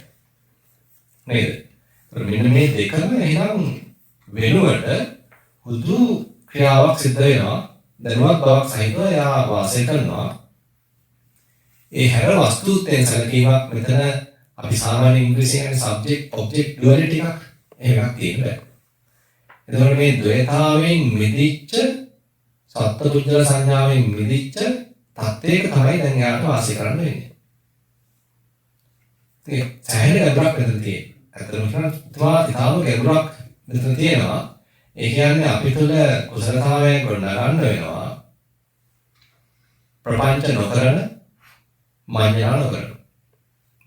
නේද? මෙන්න මේ දෙකම එහෙනම් වෙනුවට හුදු ක්‍රියාවක් සිද්ධ වෙනවා. දැනුවත් බවක් සහිතව යා වාසය කරනවා. ඒ හැර වස්තුත්වයෙන් සැලකීමක් මෙතන අපි සාමාන්‍ය ඉංග්‍රීසියෙන් සබ්ජෙක්ට් ඔබ්ජෙක්ට් ඩුවැලිටි එකක් එහෙමක් තියෙනවා. එතකොට මේ ද්වේතාවෙන් මිදිච්ච සත්පුජ්‍යල සංඥාවෙන් මිදිච්ච තත්ත්වයක තමයි දැන් යාට වාසය කරන්න වෙන්නේ. ඒ සෑහෙන ගැඹුරක් මෙතන තියෙනවා. ඇත්තටම කියනවා ඉතාම ගැඹුරක් මෙතන තියෙනවා. ඒ කියන්නේ අපි තුළ කුසලතාවයන් ගොඩනගන්න වෙනවා. ප්‍රපංච නොකරන, මඤ්ඤණා නොකරන.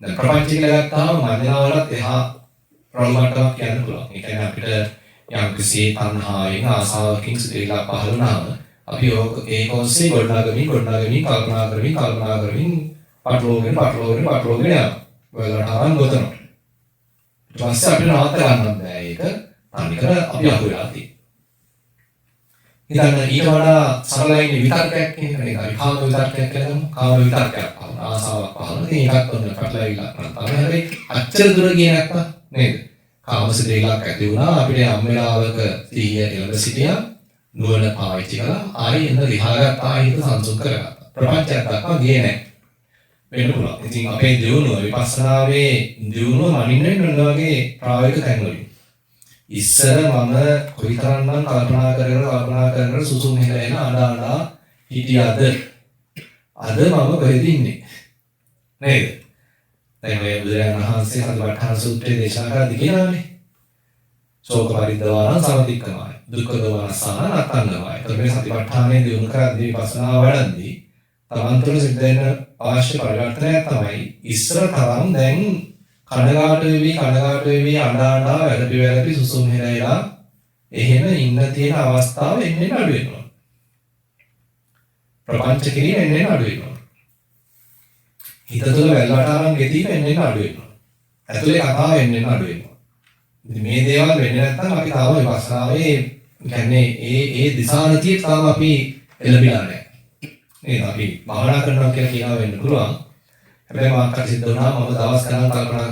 දැන් ප්‍රපංච කියලා ගත්තාම මඤ්ඤණා වලත් එහා ප්‍රමට්ටමක් කියන්න පුළුවන්. ඒ කියන්නේ අපිට යම් කිසි තණ්හාවෙන් ආසාවකින් සිතේලා පහළ වුණාම අපි ඒක ඔස්සේ ගොඩනගමින් කල්පනා කරමින් පටලෝගෙන යනවා. ඔයගොල්ලන්ට ආවන් ගොතනවා. ඊට පස්සේ අපිට නවත්ත ගන්නත් බෑ ඒක. අනිකර අපි අහු වෙලා තියෙනවා. ඉතින් ඊට වඩා සරලයි විතර්කයක් කියන්නේ අපි කාම විතර්කයක් කියලා ගමු. කාම විතර්කයක් පහළ ආසාවක් පහළ. ඉතින් ඒකත් ඔන්න පැටලවිලා නැත්නම් හැබැයි අච්චර දුර ගියේ නැත්තම් නේද? කාමසිතේලක් ඇති වුණා අපිට යම් වෙලාවක සිහිය එළඹ සිටියා නුවණ පාවිච්චි කළා ආයෙ එන්න ලිහාගත්තා ආයෙ හිත සංසුන් කරගත්තා. ප්‍රපංචයක් දක්වා ගියේ නැහැ. වෙන්න පුළුවන්. ඉතින් අපේ දියුණුව විපස්සනාවේ දියුණුව මනින්න වෙන වගේ ප්‍රායෝගික තැන්වලින්. ඉස්සර මම කොයිතරම්නම් කල්පනා කරගෙන සුසුම් හිතේන අඬා හිටියද අද මම කොහෙද ඉන්නේ නේද? දැන් මේ බුදුරජාණන් වහන්සේ සතිපට්ඨාන සූත්‍රයේ දේශනා කරද්දී කියනවානේ. ශෝක පරිද්දවාන සමතික්කමයි. දුක්ඛ දෝමනසාන නත්තන්නමයි. ඒතර මේ සතිපට්ඨානයේ දියුණු කරද්දී විපස්සනා වඩද්දී තමන් තුළ සිද්ධ වෙන අවශ්‍ය පරිවර්තනයක් තමයි ඉස්සර තරම් දැන් කනගාටු වෙවි අඬා වැළපි සුසුම් හිරේලා එහෙම ඉන්න තියෙන අවස්ථාව එන්නේ අඩු වෙනවා. ප්‍රපංච කිරීම එන්නේ අඩු වෙනවා. හිත තුළ වැල්වට අරන් ගෙදීම එන්නේ අඩු වෙනවා. ඇතුලේ කතාව එන්නේ අඩු වෙනවා. ඉතින් මේ දේවල් වෙන්නේ නැත්නම් අපි තාම විපස්සනාවේ කියන්නේ ඒ දිශානතිය තාම අපි එළඹිලා නැහැ. නේද? අපි භාවනා කරනවා කියලා කියනවා වෙන්න පුළුවන්. හැබැයි මාකට සිද්ධ වුණා මම දවස් ගණන් කල්පනා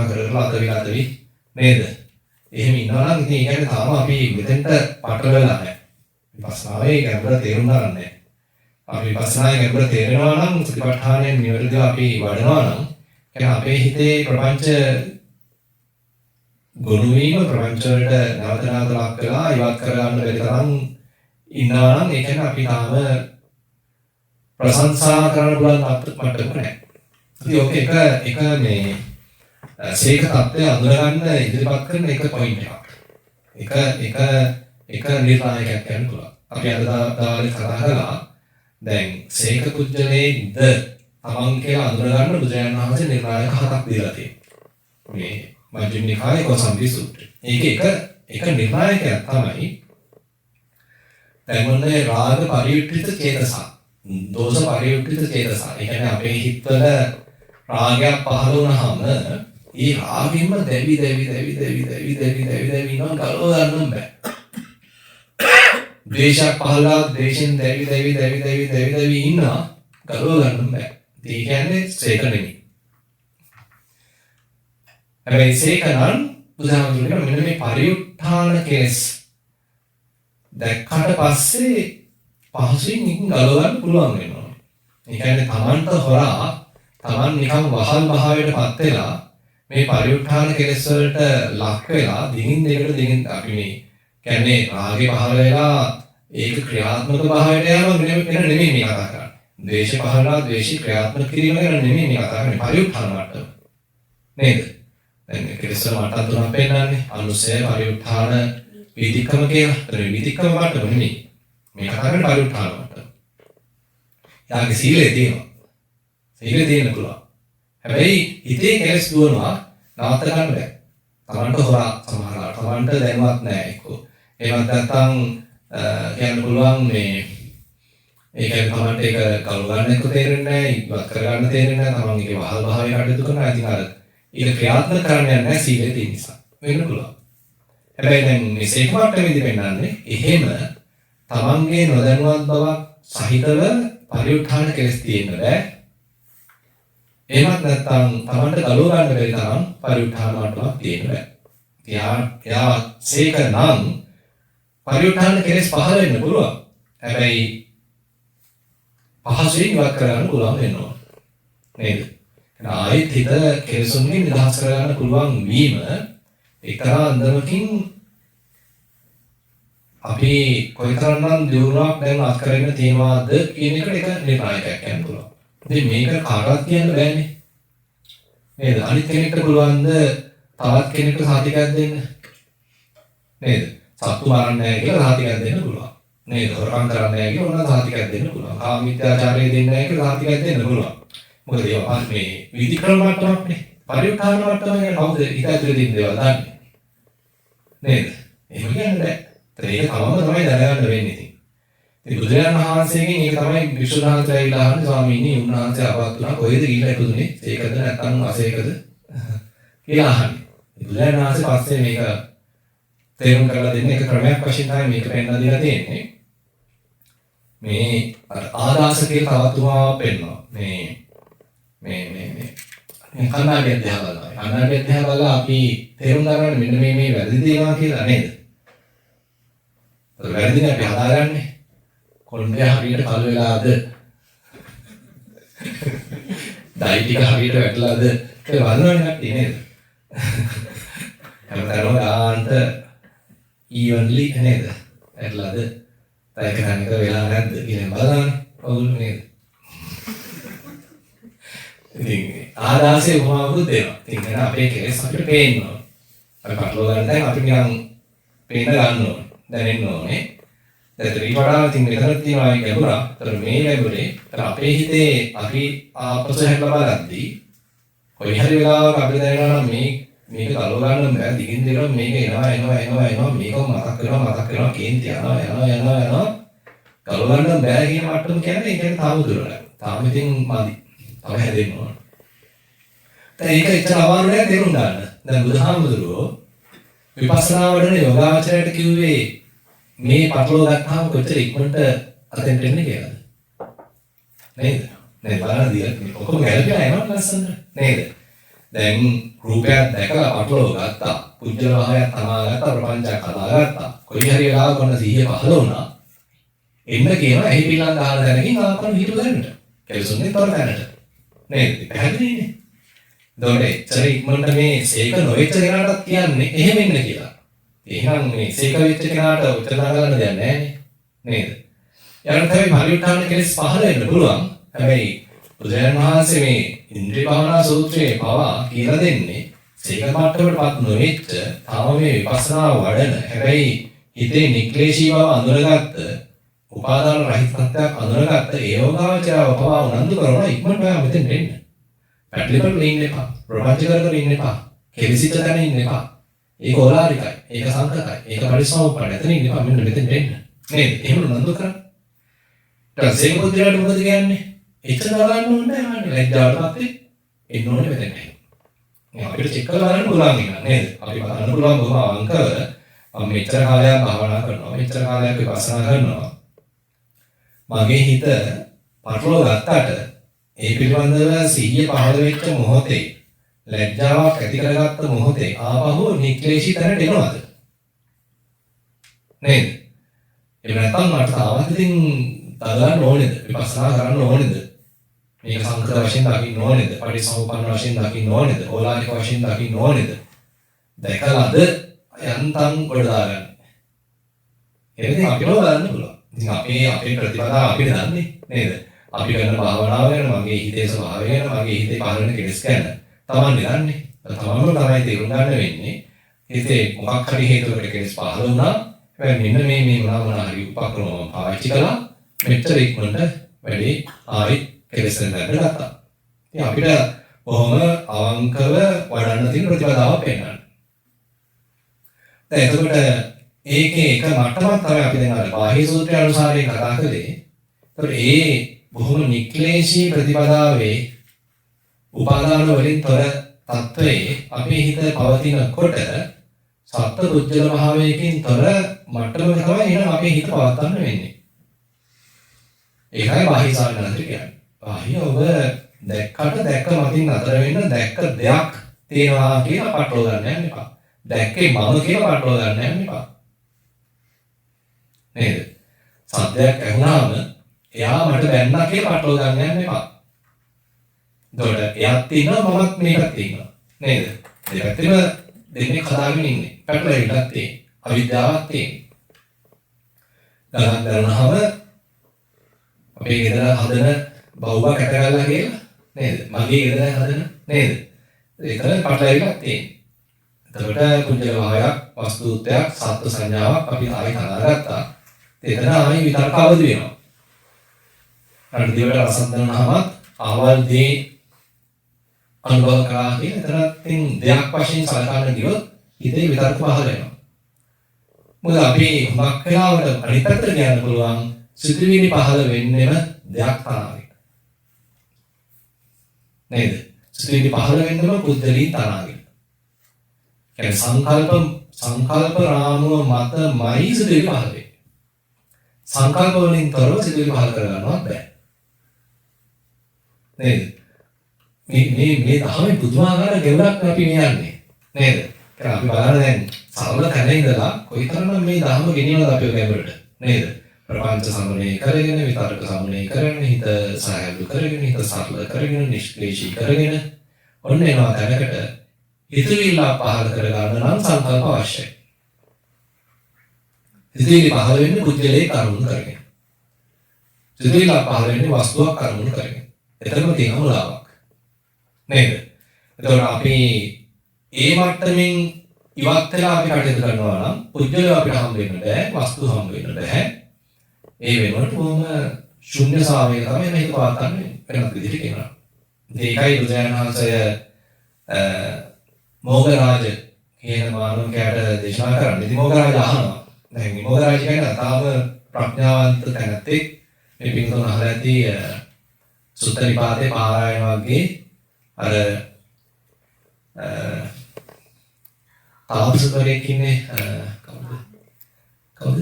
කරලා අතවි නේද? එහෙම ඉන්නවා නම් ඉතින් ඒ කියන්නේ තාම අපි මෙතෙන්ට පටල වෙලා නැහැ. විපස්සනාවේ ගැඹුර තේරුම් ගන්න නැහැ. අපි විපස්සනායේ ගැඹුර තේරෙනවා නම් සතිපට්ඨානයෙන් නිවැරදිව අපි වඩනවා නම් කියන්නේ අපේ හිතේ ප්‍රපංච ගොනු වීම ප්‍රපංච වලට නැවත නැවත ලක් වෙලා ඉවත් කරගන්න බැරි තරම් ඉන්නවා නම් ඒ කියන්නේ අපි තාම ප්‍රශංසා කරන්න පුළුවන් මට්ටමක නැහැ. ඉතින් ඔක එක මේ සීක තත්ත්වය අඳුරගන්න ඉදිරිපත් කරන එක පොයින්ට් එකක්. එක නිර්ණායකයක් කියන්න පුළුවන්. අපි අද දවල්ේ කතා කළා දැන් සීක කුජලේද තමන් කියලා අඳුරගන්න බුදුරජාණන් වහන්සේ නිර්ණායක හතක් දීලා තියෙනවා. මේ මජ්ක්‍ධිම නිකායේ කොසම්පි සූත්‍රය. ඒක එක නිර්ණායකයක් තමයි දැන් මොන්නේ රාග පරිවිට්ඨිත චේතස, දෝෂ පරිවිට්ඨිත චේතස. ඒ කියන්නේ අපේ හිතවල රාගයක් පහළ වුණාම ඒ රාගෙම දැවි ඉන්නවා ගලව ගන්න බෑ. ද්වේෂයක් පහළලා ද්වේෂෙන් දැවි ඉන්නවා ගලව ගන්න බෑ. ඒ කියන්නේ සීක නෙමෙයි. හැබැයි සීක නම් බුදුහාමුදුරුවෝ මෙන්න මේ පරිඋත්ථාන කේස් දැක්කට පස්සේ පහසුවෙන් නිකන් ගලව ගන්න පුළුවන් වෙනවා. ඒ කියන්නේ තමන්ට හොරා තමන් නිකන් වහල් භාවයටපත් වෙලා මේ පරිඋත්ථාන කෙලෙස් වලට ලක් වෙලා දිගින් අපි මේ කියන්නේ රාගේ පහළ වෙලා ඒක ක්‍රියාත්මක භාවයට යනවා නෙමෙයි මේ කතා කරන්නේ. ද්වේෂය පහළලා ද්වේෂي ක්‍රියාත්මක කිරීම ගැන නෙමෙයි මේ කතා කරන්නේ. පරිඋත්ථාන මට්ටම. නේද? දැන් කෙලෙස් වල මට්ටම් තුනක් පෙන්නන්නේ. අනුසය පරිඋත්ථාන විතික්‍රම කියලා. ඒතර විතික්‍රම මට්ටම නෙමෙයි. මේ කතා කරන්නේ පරිඋත්ථාන මට්ටම. යාගේ සීලය තියෙනවා. සීලය තියෙන්න පුළුවන්. හැබැයි හිතේ කෙලස් දුවනවා නවත්ත ගන්න බෑ. තමන්ට හොරා සමහරවල් තමන්ට දැනුවත් නැහැ එක්කෝ. එහෙමත් නැත්නම් කියන්න පුළුවන් මේ ඒ කියන්නේ තමන්ට ඒක කලු ගන්න එක්ක තේරෙන්නේ නැහැ, ඉවත් කර ගන්න තේරෙන්නේ නැහැ, තමන් ඒකේ වහල් භාවයට කටයුතු කරනවා. ඉතින් අර ඒක ක්‍රියාත්මක කරන්න නැහැ සීලේ තියෙන නිසා. වෙන්න පුළුවන්. හැබැයි දැන් මේ සීක මට්ටමේදී පෙන්නන්නේ එහෙම තමන්ගේ නොදැනුවත් බවක් සහිතව පරිඋත්ථාන කෙලස් තියෙන්න බෑ. එහෙමත් නැත්නම් තමන්ට ගලව ගන්න බැරි තරම් පරිඋත්ථාන මට්ටමක් තියෙන්න බෑ. යා සීක නම් පරිඋත්ථාන කෙලස් පහළ වෙන්න පුළුවන්. හැබැයි පහසුවෙන් ඉවත් කරගන්න පුළුවන් වෙනවා. නේද? ආයෙත් හිත කෙලසුන්ගෙන් නිදහස් කරගන්න පුළුවන් වීම එක්තරා අන්දමකින් අපි කොයිතරම්නම් දියුණුවක් දැන් අත් කරගෙන තියෙනවද කියන එකට එක නිර්ණායකයක් කියන්න පුළුවන්. ඉතින් මේක කාටවත් කියන්න බෑනේ. නේද? අනිත් කෙනෙක්ට පුළුවන්ද තවත් කෙනෙක්ට සාතිකයක් දෙන්න? නේද? සත්තු මරන්නේ නැහැ කියලා සාතිකයක් දෙන්න පුළුවන්. නේද? හොරකම් කරන්නේ නැහැ කියලා ඕනනම් සාතිකයක් දෙන්න පුළුවන්. කාමීත්‍යාචාරය දෙන්නේ නැහැ කියලා සාතිකයක් දෙන්න පුළුවන්. මොකද ඒවා මේ විධික්‍රම මට්ටමක්නේ. පරිඋත්ථාන මට්ටම කියන්නේ කවුද හිත ඇතුලේ තියෙන දේවල් දන්නේ. නේද? එහෙම කියන්නේ නැහැ. ඒක තමම තමයි දැනගන්න වෙන්නේ ඉතින්. ඉතින් බුදුරජාණන් වහන්සේගෙන් ඒක තමයි විශ්වනාථය ඇවිල්ලා අහන්නේ ස්වාමීනි උන්වහන්සේ අපවත් වුණා කොහෙද ගිහිල්ලා ඉපදුනේ? ඒකද නැත්නම් අසේකද කියලා අහන්නේ. බුදුරජාණන් වහන්සේ පස්සේ මේක තේරුම් කරලා දෙන්නේ එක ක්‍රමයක් වශයෙන් තමයි මේක පෙන්නලා දීලා තියෙන්නේ. මේ ආදාසකේ තවත් උමාවක් පෙන්නනවා. මේ කන්නාඩිය දිහා බලනවා. කන්නාඩිය දිහා බලලා අපි තේරුම් ගන්න මෙන්න මේ වැරදි දේවා කියලා නේද? වැරදිනේ අපි හදාගන්නේ. කොණ්ඩේ හරියට කල් වෙලාද? ඩයි ටික හරියට වැටලාද? කියලා බලනවනේ කට්ටිය නේද? හැමදාම ගාන්ට evenly නේද? වැටලාද? තයක තනක වෙලා නැද්ද කියලා බලනවනේ. ඔවුන් නේද? ඉතින් ආදාසේ උමාවුත් දෙනවා. ඉතින් අපේ කෙලෙස් අපිට පේනවා. අපි කටලෝ ගන්න දැන් අපි නිකන් පේන ගන්න ඕනේ. දැනෙන්න ඕනේ. දැන් ඊවඩා ඉතින් මෙතන තියෙනවා ගැඹුරක්. ඒතර මේ ගැඹුරේ අපේ හිතේ අපි ආපසු හැරලා බලද්දී කොයි හරි වෙලාවක අපිට දැනෙනවා නම් මේක කලව ගන්න බෑ. දිගින් දිගට මේක එනවා මේක මතක් කරනවා කේන්ති යනවා කලව ගන්න බෑ කියන මට්ටම කියන්නේ ඒ කියන්නේ තාම දුරයි. තාම ඉතින් මදි. තව හැදෙන්න ඕන. දැන් ඒක එච්චර අමාරු නෑ තේරුම් ගන්න. දැන් බුදුහාමුදුරුවෝ විපස්සනා වඩන යෝගාචරයට කිව්වේ මේ පටලව ගත්තාම කොච්චර ඉක්මනට අතෙන්ට එන්නේ කියලාද? නේද? නේද බලන්න දිලා ඔක්කොම ගැලපෙලා යනවා ලස්සනට. නේද? දැන් රූපයක් දැකලා පටලව ගත්තා. කුජල භාවයක් තමා ගත්තා ප්‍රපංචයක් හදා ගත්තා. කොයි හරි වෙලාවක ඔන්න සිහිය පහළ වුණා. එන්න කියනවා එහි පිළං ගහන දැනකින් ආපහු හිටු ගන්නට. කෙලසුන්නේ තොර දැනට. නේද? පැහැදිලිනේ. එතකොට එච්චර ඉක්මනට මේ සීක නොවෙච්ච කෙනාටත් කියන්නේ එහෙම ඉන්න කියලා. එහෙනම් මේ සීක වෙච්ච කෙනාට උත්තර දාගන්න දෙයක් නැහැ නේද? යාළුවෝ තමයි පරිඋත්ථාන කෙලෙස් පහළ වෙන්න පුළුවන්. හැබැයි බුදුරජාණන් වහන්සේ මේ ඉන්ද්‍රිය භාවනා සූත්‍රයේ පවා කියලා දෙන්නේ සීක මට්ටමටපත් නොවෙච්ච තාම මේ විපස්සනා වඩන හැබැයි හිතේ නික්ලේශී බව අඳුරගත්ත උපාදාන රහිත සත්‍යයක් අඳුරගත්ත ඒ යෝගාවචරව පවා උනන්දු කරන ඉක්මනට ඔයා මෙතෙන් එන්න. පැටලිපල් ඉන්න එපා. ප්‍රපංච කර ඉන්න එපා. කෙලසිත තැන ඉන්න එපා. ඒක ඕලාරිකයි. ඒක සංකතයි. ඒක පරිසමෝප්පාදයි. එතන ඉන්න එපා. මෙන්න මෙතෙන් එන්න. නේද? එහෙම උනන්දු කරා. ඊට පස්සේ බුද්ධියට මොකද කියන්නේ? එච්චර ගන්න ඕනේ නැහැ. ලැජ්ජාවටපත් එන්න ඕනේ මෙතෙන්. අපිට චෙක් කරලා බලන්න පුළුවන් නේද? අපි බලන්න පුළුවන් බොහොම අවංකව මම මෙච්චර කාලයක් භාවනා කරනවා. මෙච්චර කාලයක් විපස්සනා කරනවා. මගේ හිත පටලවා ගත්තට ඒ පිළිබඳව සිහිය පහළ වෙච්ච මොහොතේ ලැජ්ජාවක් ඇති කරගත්ත මොහොතේ ආපහු නික්ලේශී තැනට එනවද? නේද? එහෙම නැත්නම් මට තාවත් ඉතින් තදන්න ඕනේද? විපස්සනා කරන්න ඕනේද? මේක සංකත වශයෙන් දකින්න ඕනේද? පරිසම්පන්න වශයෙන් දකින්න ඕනේද? ඕලාරික වශයෙන් දකින්න ඕනේද? දැකලාද යන්තම් කොට දාගන්න. එතෙන් අපිට බලන්න පුළුවන්. ඉතින් අපේ ප්‍රතිපදාව අපිට දන්නේ නේද? අපි කරන භාවනාව ගැන මගේ හිතේ ස්වභාවය ගැන මගේ හිතේ පහළන කෙලෙස් ගැන තමන් දන්නේ. තමන්ම තමයි තේරුම් ගන්න වෙන්නේ. හිතේ මොකක් හරි හේතුවකට කෙලෙස් පහළ වුණා. හැබැයි මෙන්න මේ මොනවා හරි උපක්‍රම පාවිච්චි කළා. මෙච්චර ඉක්මනට වැඩි ආයි කෙලෙස් දැනගන්න ගත්තා. ඉතින් අපිට කොහොම අවංකව වඩන්න තියෙන ප්‍රතිපදාව පෙන්වන්න. දැන් එතකොට ඒකේ එක මට්ටමක් තමයි අපි දැන් අර බාහිර සූත්‍රය අනුසාරයෙන් කතා කළේ. ඒතකොට ඒ බොහොම නික්ලේශී ප්‍රතිපදාවේ උපාදාන වලින් තොර තත්වයේ අපේ හිත පවතිනකොට සත්‍ය දුජ්ජල භාවයකින් තොර මට්ටමක තමයි එහෙනම් අපේ හිත පවත්වන්න වෙන්නේ. ඒකයි බාහිර සාධනන්තර කියන්නේ. බාහිර ඔබ දැක්කට දැක්ක මතින් අතර වෙන්න දැක්ක දෙයක් තියෙනවා කියලා පටලව ගන්න යන්න එපා. දැක්කේ මම කියලා පටලව ගන්න යන්න එපා. නේද? සත්‍යයක් ඇහුණාම එයා මට බැන්නා කියලා පටලව ගන්න යන්න එපා. එතකොට එයාත් ඉන්නවා මමත් මේකත් ඉන්නවා. නේද? දෙපැත්තෙම දෙන්නේ කතාගෙන ඉන්නේ. පැටලෙන්නත් තියෙන්නේ. අවිද්‍යාවක් තියෙන්නේ. ගණන් කරනවම අපේ ගෙදර හදන බවුවා කැටගල්ලා කියලා නේද? මගේ ගෙදර හදන නේද? ඒතර පැටලෙන්නත් තියෙන්නේ. එතකොට කුංජල භාවයක්, වස්තුත්වයක්, සත්ත්ව සංඥාවක් අපි ආයි හදාගත්තා. එතන ආයි විතර්ක අවදි වෙනවා. අනිදිවට රසඳනනහමත් ආවල් දේ අනුභව කරා කියන එතනකින් දෙයක් වශයෙන් සලකන්න ගියොත් හිතේ විතර්ක පහළ වෙනවා. මොකද අපි හුඟක් වෙලාවට අනිත් පැත්තට කියන්න පුළුවන් සිතුවිලි පහළ වෙන්නෙම දෙයක් තරාගෙන. නේද? සිතුවිලි පහළ වෙන්නෙම පුද්ගලී තරාගෙන. කියන්නේ සංකල්ප රාමුව මතමයි සිතුවිලි පහළ වෙන්නේ. සංකල්ප වලින් තොරව සිතුවිලි පහළ කරගන්නවත් බෑ. නේද? මේ තමයි පුදුමාකාර ගෙවරක් අපි යන්නේ. නේද? ඒක අපි බලන්න දැන් සරල තැන ඉඳලා කොයිතරම් මේ ධර්ම ගෙනියනවද අපි ගැඹුරට. නේද? ප්‍රපංච සම්මනේ කරගෙන විතරක සම්මනේ කරගෙන හිත සායලු කරගෙන හිත සරල කරගෙන නිෂ්ක්ලේශී කරගෙන ඔන්න එනවා තැනකට හිතවිල්ල පහළ කරගන්න නම් සංකල්ප අවශ්‍යයි. හිතවිලි පහළ වෙන්නේ පුද්ගලයේ කරුණු කරගෙන. හිතවිල්ල පහළ වෙන්නේ වස්තුවක් කරුණු කරගෙන. එතනම තියෙන මුලාවක්. නේද? එතකොට අපි ඒ මට්ටමින් ඉවත් වෙලා අපි කටයුතු කරනවා නම් පුද්ගලය අපිට හම් වෙන්න බෑ, වස්තු හම් වෙන්න බෑ. ඒ වෙනුවට කොහොම ශුන්‍ය සාවය තමයි මේක පවත්න්නේ වෙනත් විදිහට කියනවා. ඒකයි බුදුරජාණන් වහන්සේ මොග්ගරාජ කියන මානවකයාට දේශනා කරන්නේ. ඉතින් මොග්ගරාජ අහනවා. දැන් මොග්ගරාජ කියන්නේ තාම ප්‍රඥාවන්ත තැනැත්තෙක්. මේ පිටුන අහලා ඇති සුත්ත නිපාතේ පාරායන වගේ අර තාපසවරයෙක් ඉන්නේ කවුද?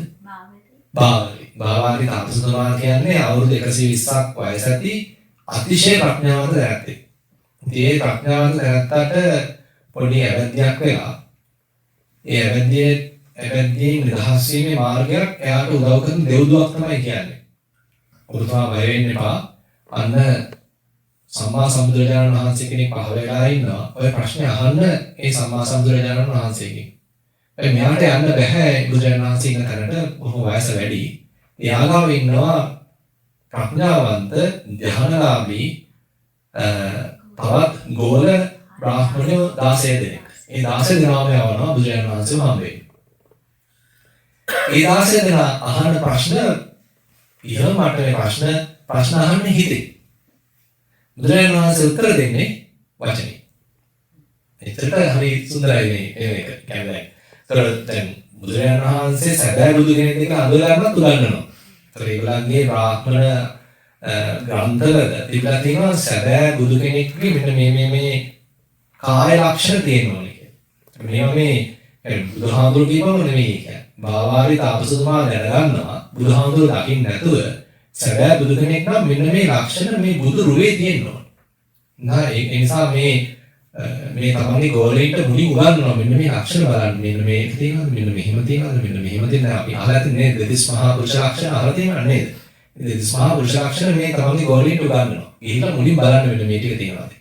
බාවාලි තාපසතුමා කියන්නේ අවුරුදු 120ක් වයස ඇති අතිශය ප්‍රඥාවන්ත තැනැත්තෙක්. ඒ ප්‍රඥාවන්ත තැනැත්තාට පොඩි ඇවැද්දයක් වෙලා ඒ එබැවින් නිදහස් වීමේ මාර්ගයක් එයාට උදව් කරන දෙව්දුවක් තමයි කියන්නේ. ඔබතුමා බය වෙන්න එපා. අන්න සම්මා සම්බුදුරජාණන් වහන්සේ කෙනෙක් පහළ වෙලා ඉන්නවා. ඔය ප්‍රශ්නේ අහන්න ඒ සම්මා සම්බුදුරජාණන් වහන්සේගෙන්. මෙයාට යන්න බෑ බුදුරජාණන් වහන්සේ ඉන්න තැනට බොහෝ වයස වැඩි. එයාගාව ඉන්නවා ප්‍රඥාවන්ත ධ්‍යානලාභී තවත් ගෝල බ්‍රාහ්මණයෝ 16 දෙනෙක්. ඒ 16 දෙනාම යවනවා බුදුරජාණන් වහන්සේ හම්බෙන්නේ. ඒ 16 දෙනා අහන ප්‍රශ්න ඉහළ මට්ටමේ ප්‍රශ්න අහන්නේ හිතේ. බුදුරජාණන් වහන්සේ උත්තර දෙන්නේ වචනේ. එතකොට හරි සුන්දරයි මේක කියන්නේ. දැන් බුදුරජාණන් වහන්සේ සැබෑ බුදු කෙනෙක් එක අඳුරගන්නත් උගන්වනවා. ඒගොල්ලන්ගේ බ්‍රාහ්මණ ග්‍රන්ථවල තිබලා තියෙනවා සැබෑ බුදු කෙනෙක්ගේ මෙන්න මේ කාය ලක්ෂණ තියෙනවා කියලා. මේවා මේ බුදුහාමුදුරු කියපම නෙමෙයි කියන්නේ. බාවාරි තාපසතුමා දැනගන්නවා බුදුහාමුදුරු දකින්න නැතුව සැබෑ බුදු කෙනෙක් නම් මෙන්න මේ ලක්ෂණ මේ බුදු රුවේ තියෙනවා. ඒ නිසා මේ තමන්ගේ ගෝලෙට මුලින් උගන්වනවා මෙන්න මේ ලක්ෂණ බලන්න මෙන්න මේක තියෙනවද මෙන්න මෙහෙම තියෙනවද මෙන්න මෙහෙම තියෙනවා අපි අහලා තියෙන නේද දෙතිස් මහා පුරුෂ ලක්ෂණ අහලා තියෙනවද නේද දෙතිස් මහා පුරුෂ ලක්ෂණ මේ තමන්ගේ ගෝලෙට උගන්වනවා ගිහිල්ලා මුලින් බලන්න මෙන්න මේ ටික තියෙනවද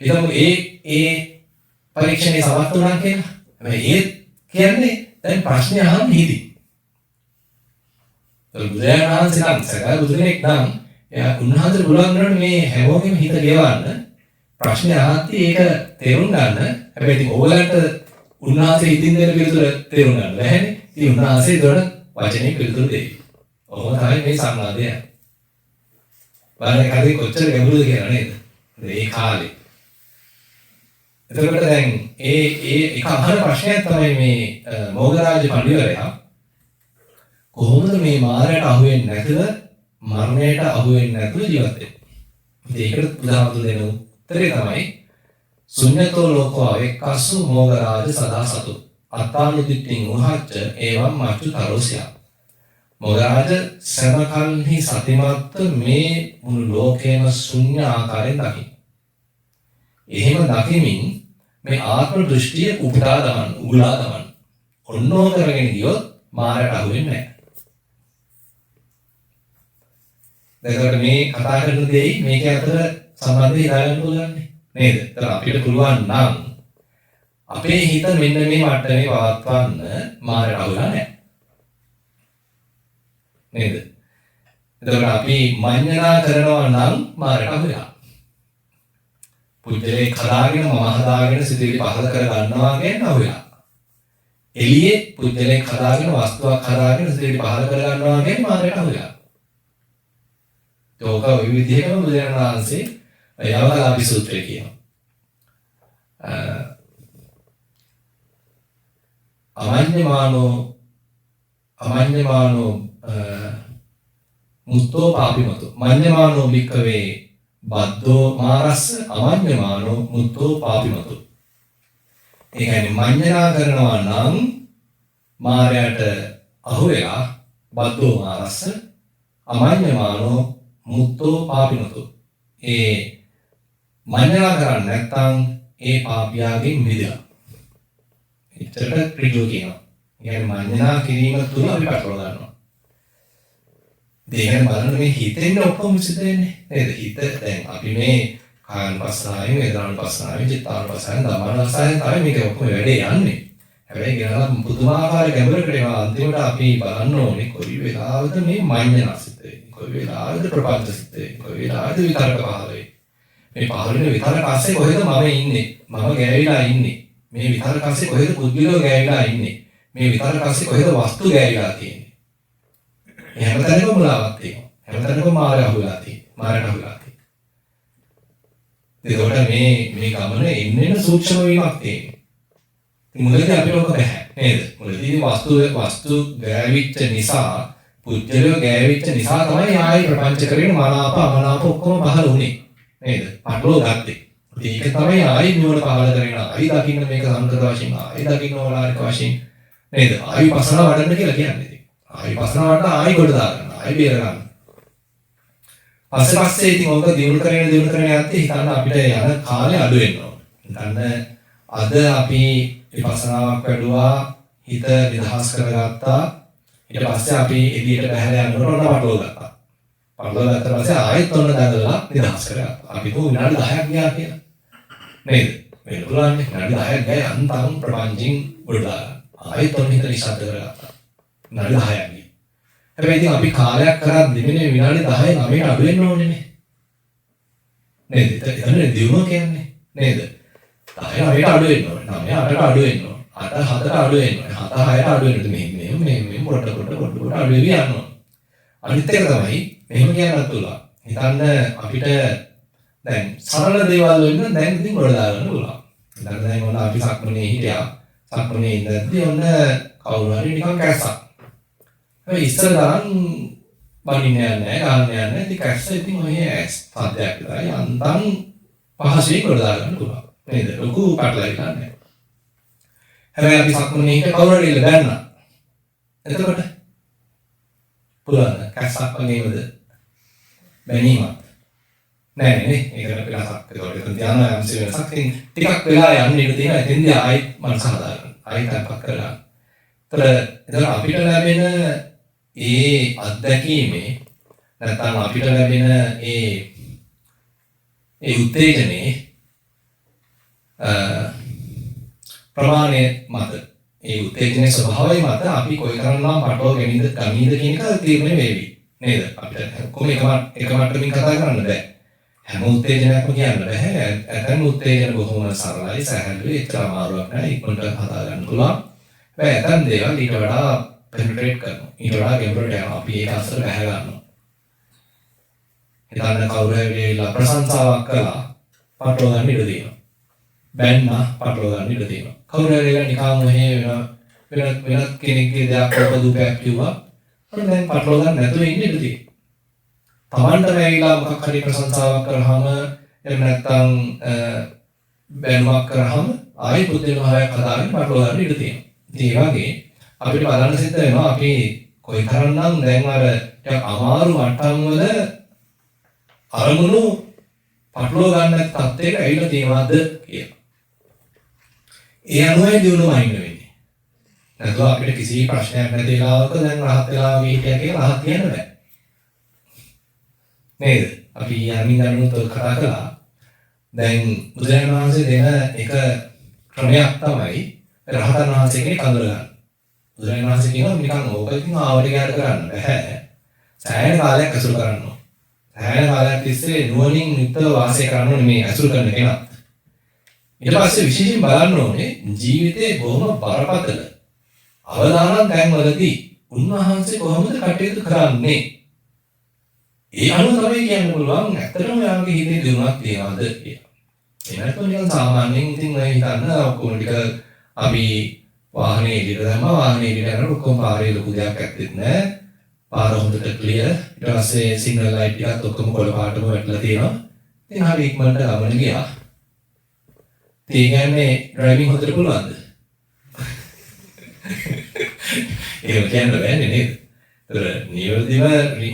ඊළඟ ඒ පරීක්ෂණේ සමත් වුණා කියලා හැබැයි ඒ කියන්නේ දැන් ප්‍රශ්නේ අහන්න හිදී බුදුරජාණන් වහන්සේ නම් සකල බුදු කෙනෙක් නම් එයා උන්වහන්සේට පුළුවන් වෙනවනේ මේ හැමෝගෙම හිත ගෙවන්න ප්‍රශ්නේ අහද්දී ඒක තේරුම් ගන්න. හැබැයි ඉතින් ඕගලන්ට උන්වහන්සේ හිතින් දෙන පිළිතුර තේරුම් ගන්න බැහැනේ. ඉතින් උන්වහන්සේ ඒකට වචනේ පිළිතුරු දෙයි. ඔහොම තමයි මේ සංවාදය. බලන්න කඩේ කොච්චර ගැඹුරුද කියලා නේද? ඒ කාලේ. එතකොට දැන් ඒ එක අහන ප්‍රශ්නයක් තමයි මේ මොග්ගරාජ පඬිවරයා කොහොමද මේ මාරයට අහු වෙන්නේ නැතුව මරණයට අහු වෙන්නේ නැතුව ජීවත් වෙන්නේ? ඒකට උදාහරණ දෙන්න උත්තරේ තමයි ශුඤ්ඤතෝ ලෝකෝ අවෙක්කස්සු මොග්ගරාජ සදා සතු අත්තානුදිට්ඨින් උහච්ච එවම් මච්චු තරෝසියා. මොග්ගරාජ සමකල්හි සතිමත්ත මේ මුළු ලෝකේම ශුන්‍ය ආකාරයෙන් දකින්න. එහෙම දකිමින් මේ ආත්ම දෘෂ්ටිය උපුටා දමන්න, උගුලා දමන්න. ඔන්නෝ කරගෙන ගියොත් මාරයට අහු වෙන්නේ නැහැ. දැන් මේ කතා කරන දෙයි මේක අතර සම්බන්ධය හිතාගන්න පුළුවන් නේද? ඒතර අපිට පුළුවන් නම් අපේ හිත මෙන්න මේ මට්ටමේ පවත්වන්න මාරයට අහු වෙලා නැහැ. නේද? එතකොට අපි මඤ්ඤණා කරනවා නම් මාරයට අහු වෙලා. පුජ්‍යලේ කඩාගෙන මම හදාගෙන සිතුවිලි පහල කර ගන්නවා කියන්නේ අහු වෙලා. එළියේ පුජ්‍යලේ කඩාගෙන වස්තුවක් හදාගෙන සිතුවිලි පහල කර ගන්නවා කියන්නේ මාරයට අහු වෙලා. ඒක ඔය විදිහටම බුදුරජාණන් වහන්සේ යවලාභි සූත්‍රය කියනවා. අමඤ්ඤමානෝ මුත්තෝ පාපිමතු මඤ්ඤමානෝ භික්ඛවේ බද්දෝ මාරස්ස අමඤ්ඤමානෝ මුත්තෝ පාපිමතු. ඒ කියන්නේ මඤ්ඤණා කරනවා නම් මාරයට අහු වෙලා බද්දෝ මාරස්ස අමඤ්ඤමානෝ මුත්තෝ පාපිමතු. ඒ මඤ්ඤණා කරන්නේ නැත්නම් ඒ පාපියාගෙන් මිදෙනවා. එච්චරට ඍජුව කියනවා. يعني මඤ්ඤණා කිරීම තුල අපි පටලවා ගන්නවා. දෙයයන් බලන්න මේ හිතෙන් ඔක්කොම සිද්ධ වෙන්නේ නේද? හිත දැන් අපි මේ කායනුපස්සනාවෙන්, වේදනානුපස්සනාවෙන්, චිත්තානුපස්සනාවෙන්, ධම්මානුපස්සනාවෙන් තමයි මේක ඔක්කොම වැඩේ යන්නේ. හැබැයි ගෙනලා පුදුමාකාර ගැඹුරකට ඒවා අන්තිමට අපි බලන්න ඕනේ කොයි වෙලාවද මේ මඤ්ඤණා සිද්ධ වෙන්නේ. කොයි වෙලාවද ප්‍රපංච සිද්ධ වෙන්නේ. කොයි වෙලාවද විතරක පහළ වෙන්නේ. මේ පහළ වෙන විතරක ASCII කොහෙද මම ඉන්නේ? මම ගෑවිලා ඉන්නේ. මේ විතරක ASCII කොහෙද පුද්ගලයෝ ගෑවිලා ඉන්නේ? මේ විතරක ASCII කොහෙද වස්තු ගෑවිලා තියෙන්නේ? හැමතැනම මුලාවක් තියෙනවා. හැමතැනම මායя අහුලා තියෙනවා. මායයට අහුලා තියෙනවා. ඒකට මේ ගමන එන්නේ සූක්ෂම වීමක් තියෙනවා. මුලදී අපිට ඔක බෑ නේද? මුලදී වස්තු ගෑවිච්ච නිසා, පුජ්‍යලෝ ගෑවිච්ච නිසා තමයි ආයි ප්‍රපංච කරගෙන මනාප අමනාප ඔක්කොම පහළ වුනේ. නේද? පටලෝ ගත්තේ. ඒක තමයි ආයි නුවණ පහළ කරගෙන ආයි දකින්න මේක සංකත වශයෙන් ආයි දකින්න ඕලාරික වශයෙන් නේද? ආයි පසන වඩන්න කියලා කියන්නේ. ආයි පස්සනවට ආයි කොට දාගන්න ආයි බේර ගන්න. පස්සේ ඉතින් ඕක දිනු කරගෙන යද්දී හිතන්න අපිට යන කාලය අඩු වෙනවා. හිතන්න අද අපි විපස්සනාවක් වැඩුවා, හිත නිදහස් කරගත්තා. ඊට පස්සේ අපි එළියට බහැලා යනකොට ඔන්න පටලව ගත්තා. පටලව ගත්තා පස්සේ ආයෙත් ඔන්න දඟලලා නිදහස් කරගත්තා. අපි කො විනාඩි 10ක් ගියා කියලා. නේද? වෙන පුළුවන් විනාඩි 10ක් ගියා අන්තම් ප්‍රපංචින් ගොඩලා. ආයෙත් ඔන්න හිත නිශ්ශබ්ද කරගත්තා. විනාඩි 10ක් ගියා. හැබැයි ඉතින් අපි කාලයක් කරද්දී මේ විනාඩි 10 9ට අඩු වෙන්න ඕනේ නේ. නේද? එතන දියුණුව කියන්නේ නේද? 10 9ට අඩු වෙන්න ඕනේ. 9 8ට අඩු වෙන්න ඕනේ. 8 7ට අඩු වෙන්න ඕනේ. 7 6ට අඩු වෙන්න ඕනේ. මේ පොඩ අඩු වෙවි යනවා. අනිත් එක තමයි මෙහෙම කියන්නත් පුළුවන්. හිතන්න අපිට දැන් සරල දේවල් වෙන්න දැන් ඉතින් ගොඩ දාගන්න පුළුවන්. හිතන්න දැන් ඔන්න අපි සක්මනේ හිටියා. සක්මනේ ඉඳද්දී ඔන්න කවුරු හරි නිකන් කැස්සක්. හැබැයි ඉස්සර තරම් බනින්න යන්නේ නැහැ, ගන්න යන්නේ නැහැ. ඉතින් කැස්ස ඉතින් ඔය සද්දයක් විතරයි. අන්තම් පහසුවෙන් ගොඩ දාගන්න පුළුවන්. නේද? ලොකු පැටලවිලා නැහැ. හැබැයි අපි සක්මනේ හිටිය කවුරු හරි ඉල්ල ගන්නා. එතකොට පුළුවන් කැස්සක් වගේමද බැනීමක් නෑ නේ. ඒකට වෙනසක්. ඒකට ධ්‍යාන යම්සි වෙනසක්. ටිකක් වෙලා යන්න ඉඩ තියෙනවා. එතෙන්දී ආයෙත් මනස හදාගන්න. ආයෙත් අපක් කරගන්න. ඒතර අපිට ලැබෙන ඒ අත්දැකීමේ නැත්නම් අපිට ලැබෙන ඒ උත්තේජනේ ප්‍රමාණය මත ඒ උත්තේජනයේ ස්වභාවය මත අපි කොයිතරම්නම් පටව ගනීද කියන එක තීරණය වෙවි නේද? අපිට කොහොම එක මට්ටමින් කතා කරන්න බෑ. හැම උත්තේජනයක්ම කියන්න බෑ. ඇතැම් උත්තේජන බොහොම සරලයි, සැහැල්ලුයි, ඒත් අමාරුවක් නෑ. ඉක්මනට හදා ගන්න පුළුවන්. හැබැයි ඇතැම් දේවල් ඊට වඩා පෙනිට්‍රේට් කරනවා. ඊට වඩා ගැඹුරට යනවා. අපි ඒක අස්සර බැහැ ගන්නවා. හිතන්න කවුරු හරි ප්‍රශංසාවක් කළා පටව ගන්න ඉඩ තියෙනවා. බැන්න පටව ගන්න ඉඩ තියෙනවා. කවුරු හරි නිකන් වෙනත් කෙනෙක්ගේ දෙයක් උපදූපයක් කිව්වා. අර දැන් පටව ගන්න නැතුව ඉන්න ඉඩ තියෙනවා. තමන්ට ඇවිල්ලා මොකක් හරි ප්‍රශංසාවක් කරාම එහෙම නැත්නම් බැනුමක් කරාම ආයෙ පුදුම භාවයක් හදාගෙන පටව ගන්න ඉඩ තියෙනවා. ඉතින් ඒ වගේ අපිට බලන්න සිද්ධ වෙනවා අපි කොයිතරම්නම් දැන් අර ටිකක් අමාරු මට්ටම් වල අරමුණු පටලව ගන්න තත්ත්වයක ඇවිල්ලා තියෙනවද කියලා. ඒ අනුවයි දිනුවම ඉන්න වෙන්නේ. නැත්නම් අපිට කිසි ප්‍රශ්නයක් නැති වෙලාවක දැන් රහත් වෙලා වගේ හිටියා කියලා රහත් කියන්න බෑ. නේද? අපි යමින් ගන්නොත් කතා කළා. දැන් බුදුරජාණන් වහන්සේ දෙන එක ක්‍රමයක් තමයි රහතන් වහන්සේගේ කඳුර ගන්න. බුදුරජාණන් වහන්සේ කියනවා නිකන් ඕකකින් ආවට ගියාට කරන්න බෑ. සෑහෙන කාලයක් ඇසුරු කරන්න ඕන. සෑහෙන කාලයක් තිස්සේ නුවණින් නිතර වාසය කරන්න ඕනේ මේ ඇසුරු කරන කෙනා. ඊට පස්සේ විශේෂයෙන් බලන්න ඕනේ ජීවිතේ බොහොම බරපතල අවදානම් තැන්වලදී උන්වහන්සේ කොහොමද කටයුතු කරන්නේ? ඒ අනුව තමයි කියන්න පුළුවන් ඇත්තටම යාගේ හිතේ දිනුවක් තියනවද කියලා. එනකොට නිකන් සාමාන්‍යයෙන් ඉතින් ඔය හිතන්න ඔක්කොම ටික අපි වාහනේ එළියට දැම්මා. වාහනේ එළියට යනකොට ඔක්කොම පාරේ ලොකු දෙයක් ඇත්තෙත් නැහැ. පාර හොඳට ක්ලියර්. ඊට පස්සේ සිග්නල් ලයිට් ටිකත් ඔක්කොම කොළ පාටම වැටලා තියෙනවා. ඉතින් හරි ඉක්මනට ගමන ගියා. ඒ කියන්නේ ඩ්‍රයිවිං හොඳට පුළුවන්ද? ඒක කියන්න බෑනේ නේද? ඒතර නියෝදිව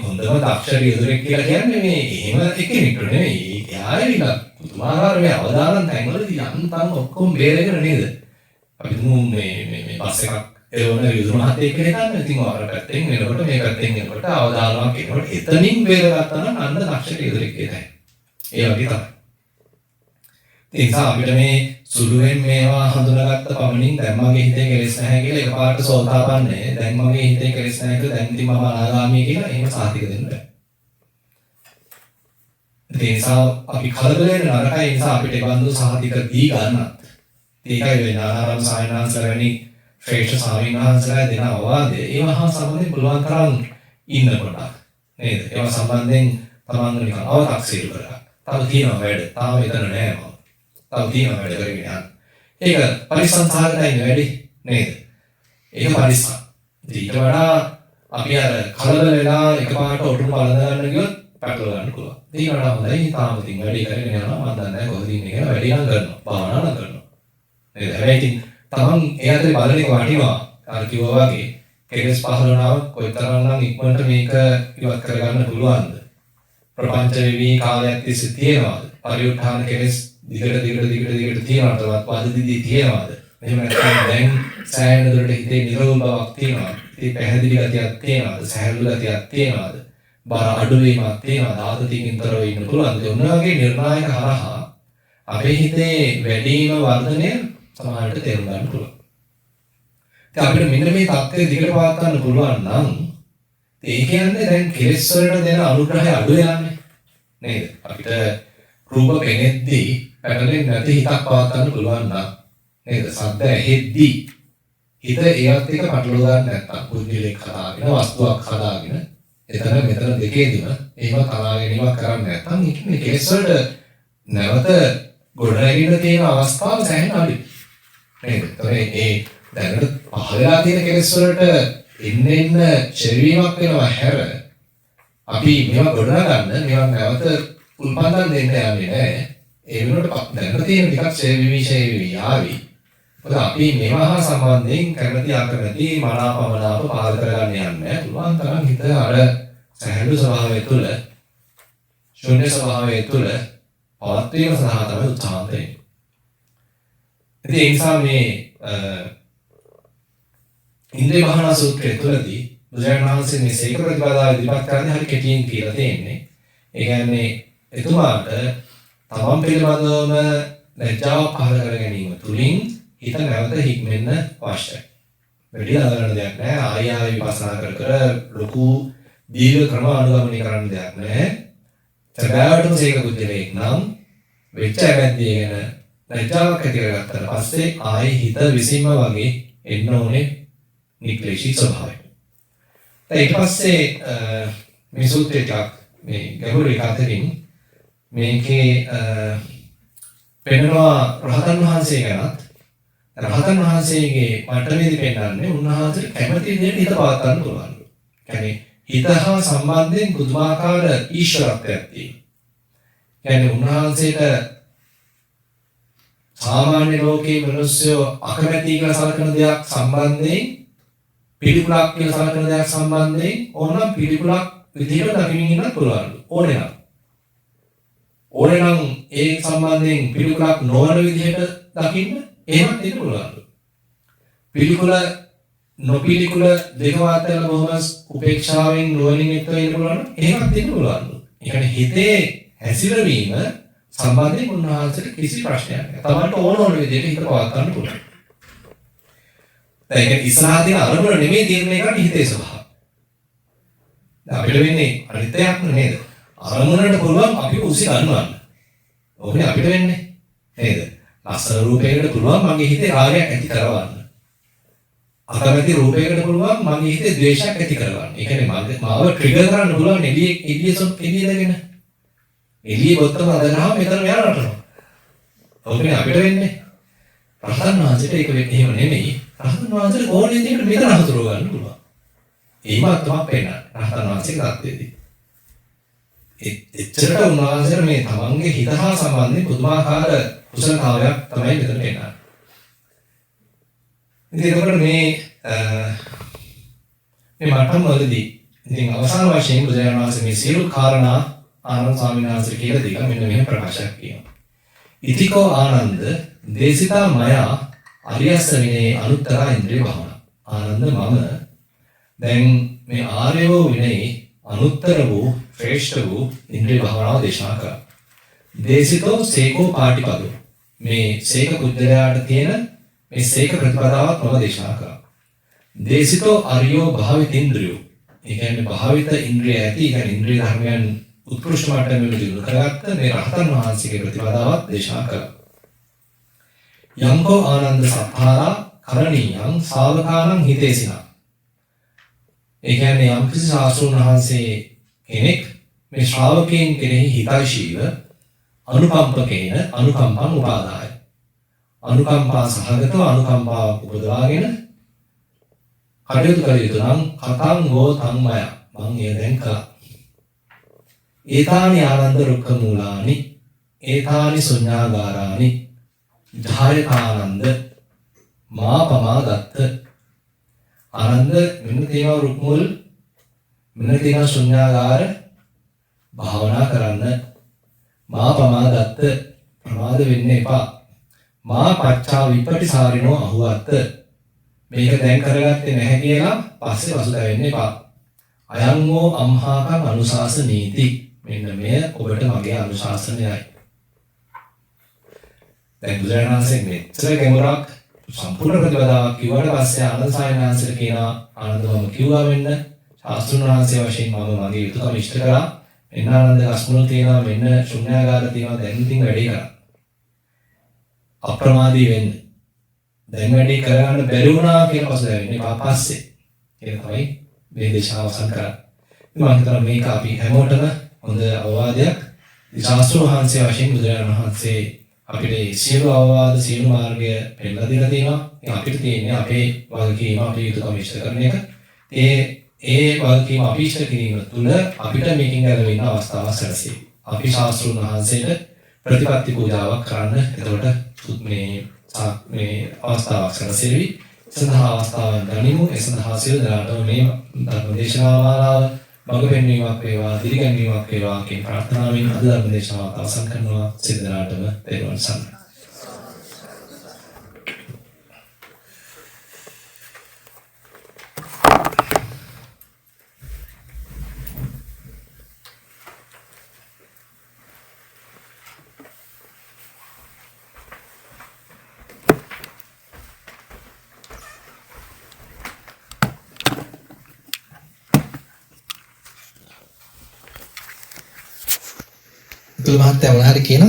හොඳම දක්ෂ රියදුරෙක් කියලා කියන්නේ මේ එහෙම එක්කෙනෙක් නෙවෙයි. එයාලා පුදුමාකාර මේ අවදානම් තැන්වලදී යන්තම් ඔක්කොම බේරගෙන නේද? අපි මේ බස් එකක් එවන රියදුර මහත්තයෙක් කෙනෙක් ගන්න. ඉතින් ඔයාලා පැත්තෙන් එනකොට මේ පැත්තෙන් එනකොට අවදානමක් එනකොට එතනින් බේරගත්තා නම් අන්න දක්ෂ රියදුරෙක් කියලා. ඒ වගේ තමයි. ඒ නිසා අපිට මේ සුළුවෙන් මේවා හඳුනාගත්ත පමණින් දැන් මගේ හිතේ කෙලෙස් නැහැ කියලා එකපාරට සෝතාපන්නේ. දැන් මගේ හිතේ කෙලෙස් නැහැ කියලා දැන් ඉතින් මම අනාගාමී කියලා එහෙම සාතික දෙන්න බෑ. ඒ නිසා අපි කලබල වෙන නරකයි. ඒ නිසා අපිට බඳු සාතික දී ගන්නත්. ඒකයි වෙන ආරාම සායනාංශල වැනි ශ්‍රේෂ්ඨ ස්වාමීන් වහන්සේලා දෙන අවවාදය. ඒවා සම්බන්ධයෙන් පුළුවන් තරම් ඉන්නකොට නේද? ඒවා සම්බන්ධයෙන් තමන්ව නිකන් අව탁සීරු කරගන්න. තව තියෙනවා වැඩ. තාම එතන නෑ මම. තව තියෙනවා වැඩ කරගෙන යන්න. ඒක පරිස්සම් සාගතයි වැඩි නේද? ඒක පරිස්සම්. ඊට වඩා අපි අර කලබල වෙලා එකපාරට ඔටුනු බලන ගන්න ගියොත් පැටල ගන්න පුළුවන්. ඊට වඩා හොඳයි තාම තින් වැඩි කරගෙන යනවා. මම දන්නේ නැහැ කොහොමද ඉන්නේ කියලා වැඩි නම් කරනවා. භාවනා නම් කරනවා. නේද? හැබැයි ඉතින් තමන් ඒ අතරේ බලන එක වටිනවා. අර කිව්වා වගේ කෙලස් පහළවනාව කොයිතරම්නම් ඉක්මනට මේක ඉවත් කරගන්න පුළුවන්ද? ප්‍රපංච වෙවි කාලයක් තිස්සේ තියෙනවාද? පරිඋත්ථාන කෙලස් දිගට තියනවද? වදදිදී තියෙනවද? එහෙම නැත්නම් දැන් සෑහෙන දුරට හිතේ නිරවුල් බවක් තියෙනවද? හිතේ පැහැදිලි ගතියක් තියෙනවද? සැහැල්ලු ගතියක් තියෙනවද? බර අඩු වීමක් තියෙනවද? ආතතියකින් තොරව ඉන්න පුළුවන්ද? ඔන්න වගේ නිර්ණායක හරහා අපේ හිතේ වැඩිම වර්ධනය සමහරවිට තේරුම් ගන්න පුළුවන්. ඉතින් අපිට මෙන්න මේ தත්ත්වය දිගට පවත් ගන්න පුළුවන් නම් ඒ කියන්නේ දැන් කෙලෙස් වලට දෙන අනුග්‍රහය අඩු යන්නේ නේද? අපිට රූප පෙනෙද්දී පැටලෙන්නේ නැති හිතක් පවත් ගන්න පුළුවන් නම් නේද? ශබ්ද ඇහෙද්දී හිත ඒවත් එක පටලවා ගන්න නැත්තම් පුද්ගලෙක් හදාගෙන වස්තුවක් හදාගෙන එතන මෙතන දෙකේදීම එහෙම තනා ගැනීමක් කරන්නේ නැත්තම් ඒ කියන්නේ කෙලෙස් වලට නැවත ගොඩනැගින්න තියෙන අවස්ථාව සෑහෙන අඩුයි නේද? ඒ දැනට පහළලා තියෙන කෙලෙස් වලට එන්න ශරීරයක් වෙනවා හැර අපි මේවා ගොඩනගන්න මේවා නැවත උල්පන්දම් දෙන්න යන්නේ නැහැ. ඒ වෙනුවට දැනට තියෙන ටිකක් ශරීරී ආවි. මොකද අපි මේවා හා සම්බන්ධයෙන් කැමැති අකමැති මනාපමනාප පාල කරගන්න යන්නේ පුළුවන් තරම් හිත අර සැහැල්ලු ස්වභාවය තුළ ශුන්‍ය ස්වභාවය තුළ පවත්වීම සඳහා තමයි උත්සාහ දෙන්නේ. ඉතින් ඒ නිසා මේ ඉන්ද්‍රිය භාවනා සූත්‍රය තුළදී බුදුරජාණන් වහන්සේ මේ සීක ප්‍රතිපදාව ඉදිරිපත් කරන්නේ හරි කෙටියෙන් කියලා තියෙන්නේ. ඒ කියන්නේ එතුමාට තමන් පිළිබඳවම ලැජ්ජාව පහළ කර ගැනීම තුලින් හිත නැවත හික්මෙන්න අවශ්‍යයි. වැඩි අදරන දෙයක් නැහැ. ආය විපස්සනා කර ලොකු දීර්ඝ ක්‍රම අනුගමනය කරන්න දෙයක් නැහැ. සැබෑවටම සීක බුද්ධිලෙක් නම් වෙච්ච ඇබැද්දිය ගැන ලැජ්ජාවක් ඇති කරගත්තාට පස්සේ ආයේ හිත විසින්ම වගේ එන්න ඕනේ නික්ලේශී ස්වභාවය. ඊට පස්සේ මේ සූත්‍රය ටිකක් මේ ගැඹුරු එකතරින් මේකේ පෙන්වනවා රහතන් වහන්සේ ගැනත් රහතන් වහන්සේගේ මට්ටමේදී පෙන්වන්නේ උන්වහන්සේට කැමති විදිහට හිත පවත් ගන්න පුළුවන්. කියන්නේ හිත හා සම්බන්ධයෙන් පුදුමාකාර ඊශ්වරත්වයක් තියෙනවා. කියන්නේ උන්වහන්සේට සාමාන්‍ය ලෝකයේ මිනිස්සු අකමැති කියලා සලකන දෙයක් සම්බන්ධයෙන් පිළිකුලක් කියලා සලකන දෙයක් සම්බන්ධයෙන් ඕනනම් පිළිකුලක් විදිහට දකින්න ඉන්නත් පුළුවන්. ඕනේ නම් ඒ සම්බන්ධයෙන් පිළිකුලක් නොවන විදිහට දකින්න එහෙමත් ඉන්න පුළුවන්. පිළිකුල නොපිළිකුල දෙක වාතල බොහොම උපේක්ෂාවෙන් නුවණින් යුක්තව ඉන්න පුළුවන්. එහෙමත් ඉන්න පුළුවන්. ඒ කියන්නේ හිතේ හැසිරවීම සම්බන්ධයෙන් උන්වහන්සේට කිසි ප්‍රශ්නයක් නැහැ. තමන්ට ඕන විදිහට හිත පවත් ගන්න පුළුවන්. දැන් ඒක ඉස්සරහා තියෙන අරමුණ නෙමෙයි තීරණය කරන්නේ හිතේ ස්වභාවය. අපිට වෙන්නේ අනිත් එකක් නේද? අරමුණට පුළුවන් අපිව උසි ගන්නවන්න. ඕකනේ අපිට වෙන්නේ නේද? ලස්සන රූපයකට පුළුවන් මගේ හිතේ රාගයක් ඇති කරවන්න. අකමැති රූපයකට පුළුවන් මගේ හිතේ ද්වේෂයක් ඇති කරවන්න. ඒ කියන්නේ මාව ට්‍රිගර් කරන්න පුළුවන් එළියදගෙන. එළියේ බොත්තම අදගහම මෙතන මෙයා නටනවා. ඕකනේ අපිට වෙන්නේ. රහතන් වහන්සේට ඒක එහෙම නෙමෙයි. රහතන් වහන්සේට ඕනෙ විදිහට මෙතන හසුරව ගන්න පුළුවන්. ඒවත් තමයි පේන්නේ රහතන් වහන්සේගේ தත්ත්වයේදී. එච්චරට උන්වහන්සේට මේ තමන්ගේ හිත හා සම්බන්ධයෙන් පුදුමාකාර කුසලතාවයක් තමයි මෙතන පේන්නේ. ඉතින් ඒකට මේ මට්ටම් වලදී ඉතින් අවසාන වශයෙන් බුදුරජාණන් වහන්සේ මේ සියලු කාරණා ආනන්ද ස්වාමීන් වහන්සේ කියලා දීලා මෙන්න මෙහෙම ප්‍රකාශයක් කියනවා. ඉතිකෝ ආනන්ද දේශිතා මයා අරියස්ස විනේ අනුත්තර ඉන්ද්‍රිය භාවනා. ආනන්ද මම දැන් මේ ආර්ය වූ විනේ අනුත්තර වූ ශ්‍රේෂ්ඨ වූ ඉන්ද්‍රිය භාවනාව දේශනා කරා. දේශිතෝ සේකෝ පාටිපදෝ මේ සේක පුද්ගලයාට තියෙන මේ සේක ප්‍රතිපදාවත් මම දේශනා කරා. දේශිතෝ අරියෝ භාවිත ඉන්ද්‍රියෝ ඒ කියන්නේ භාවිත ඉන්ද්‍රිය ඇති කියන්නේ ඉන්ද්‍රිය ධර්මයන් උත්කෘෂ්ඨ මට්ටමේ දිනු කරගත්ත මේ රහතන් වහන්සේගේ ප්‍රතිපදාවත් දේශනා කළා. යංකෝ ආනන්ද සත්තාරා කරණීයං ශාවකානං හිතේසිනා. ඒ කියන්නේ යම් කිසි ශාස්ත්‍රඥ වහන්සේ කෙනෙක් මේ ශ්‍රාවකයන් කෙරෙහි හිතයිශීව අනුකම්පකේන අනුකම්පං උපාදාය. අනුකම්පා සහගතව අනුකම්පාව උපදවාගෙන කටයුතු කළ යුතු නම් කතං ගෝ තම්මය මං එය දැන් කළා. ඒතානි ආනන්ද රුක්ඛ මූලානි ඒතානි ශුඤ්ඤාගාරානි ධායතානන්ද මා පමාදත්ත. ආනන්ද මෙන්න තියෙනවා රුක් මුල් මෙන්න තියෙනවා ශුඤ්ඤාගාර භාවනා කරන්න මා පමාදත්ත ප්‍රමාද වෙන්න එපා. මා පච්චා විපටිසාරිනෝ අහුවත්ත. මේක දැන් කරගත්තේ නැහැ කියලා පස්සේ පසුතැවෙන්න එපා. අයං වූ අම්හාකං අනුශාසනීති. මෙන්න මෙය ඔබට මගේ අනුශාසනයයි. දැන් බුදුරජාණන් වහන්සේ මෙච්චර ගැඹුරක් සම්පූර්ණ ප්‍රතිපදාවක් කිව්වට පස්සේ ආනන්ද සායනාංශයට කියනවා ආනන්දවම කිව්වා වෙන්න ශාස්ත්‍රුන් වහන්සේ වශයෙන් මම මගේ යුතුයකම ඉෂ්ට කරා. මෙන්න ආනන්ද අස්මුණු තියෙනවා, මෙන්න ශුන්‍යාගාර තියෙනවා, දැන් ඉතින් වැඩේ කරා. අප්‍රමාදී වෙන්න. දැන් වැඩේ කරගන්න බැරි වුණා කියලා පසුතැවෙන්නේ පස්සේ. ඒක තමයි මේ දේශනාව අවසන් කරන්නේ. මම හිතනවා මේක අපි හැමෝටම හොඳ අවවාදයක්. ශාස්ත්‍රුන් වහන්සේ වශයෙන් බුදුරජාණන් වහන්සේ අපිට සියලු අවවාද සියලු මාර්ගය පෙන්නලා දීලා තියෙනවා. ඉතින් අපිට තියෙන්නේ අපේ වගකීම, අපේ යුතුයකම ඉෂ්ට කරන එක. ඒ වගකීම අපි ඉෂ්ට කිරීම තුළ අපිට මේකෙන් ගැලවෙන්න අවස්ථාවක් සැලසෙයි. අපි ශාස්ත්‍රුන් වහන්සේට ප්‍රතිපත්ති පූජාවක් කරන්න එතකොට මේ අවස්ථාවක් සැලසෙවි. සඳහා අවස්ථාවක් ගනිමු. ඒ සඳහා සියලු දෙනාටම මේ ධර්ම දේශනා මාලාව මඟ පෙන්වීමක් වේවා, දිරිගැන්වීමක් වේවා කියන ප්‍රාර්ථනාවෙන් අද ධර්ම දේශනාව අවසන් කරනවා. සියලු දෙනාටම තෙරුවන් සරණයි. මහත්තයා මොනවා හරි කියනවා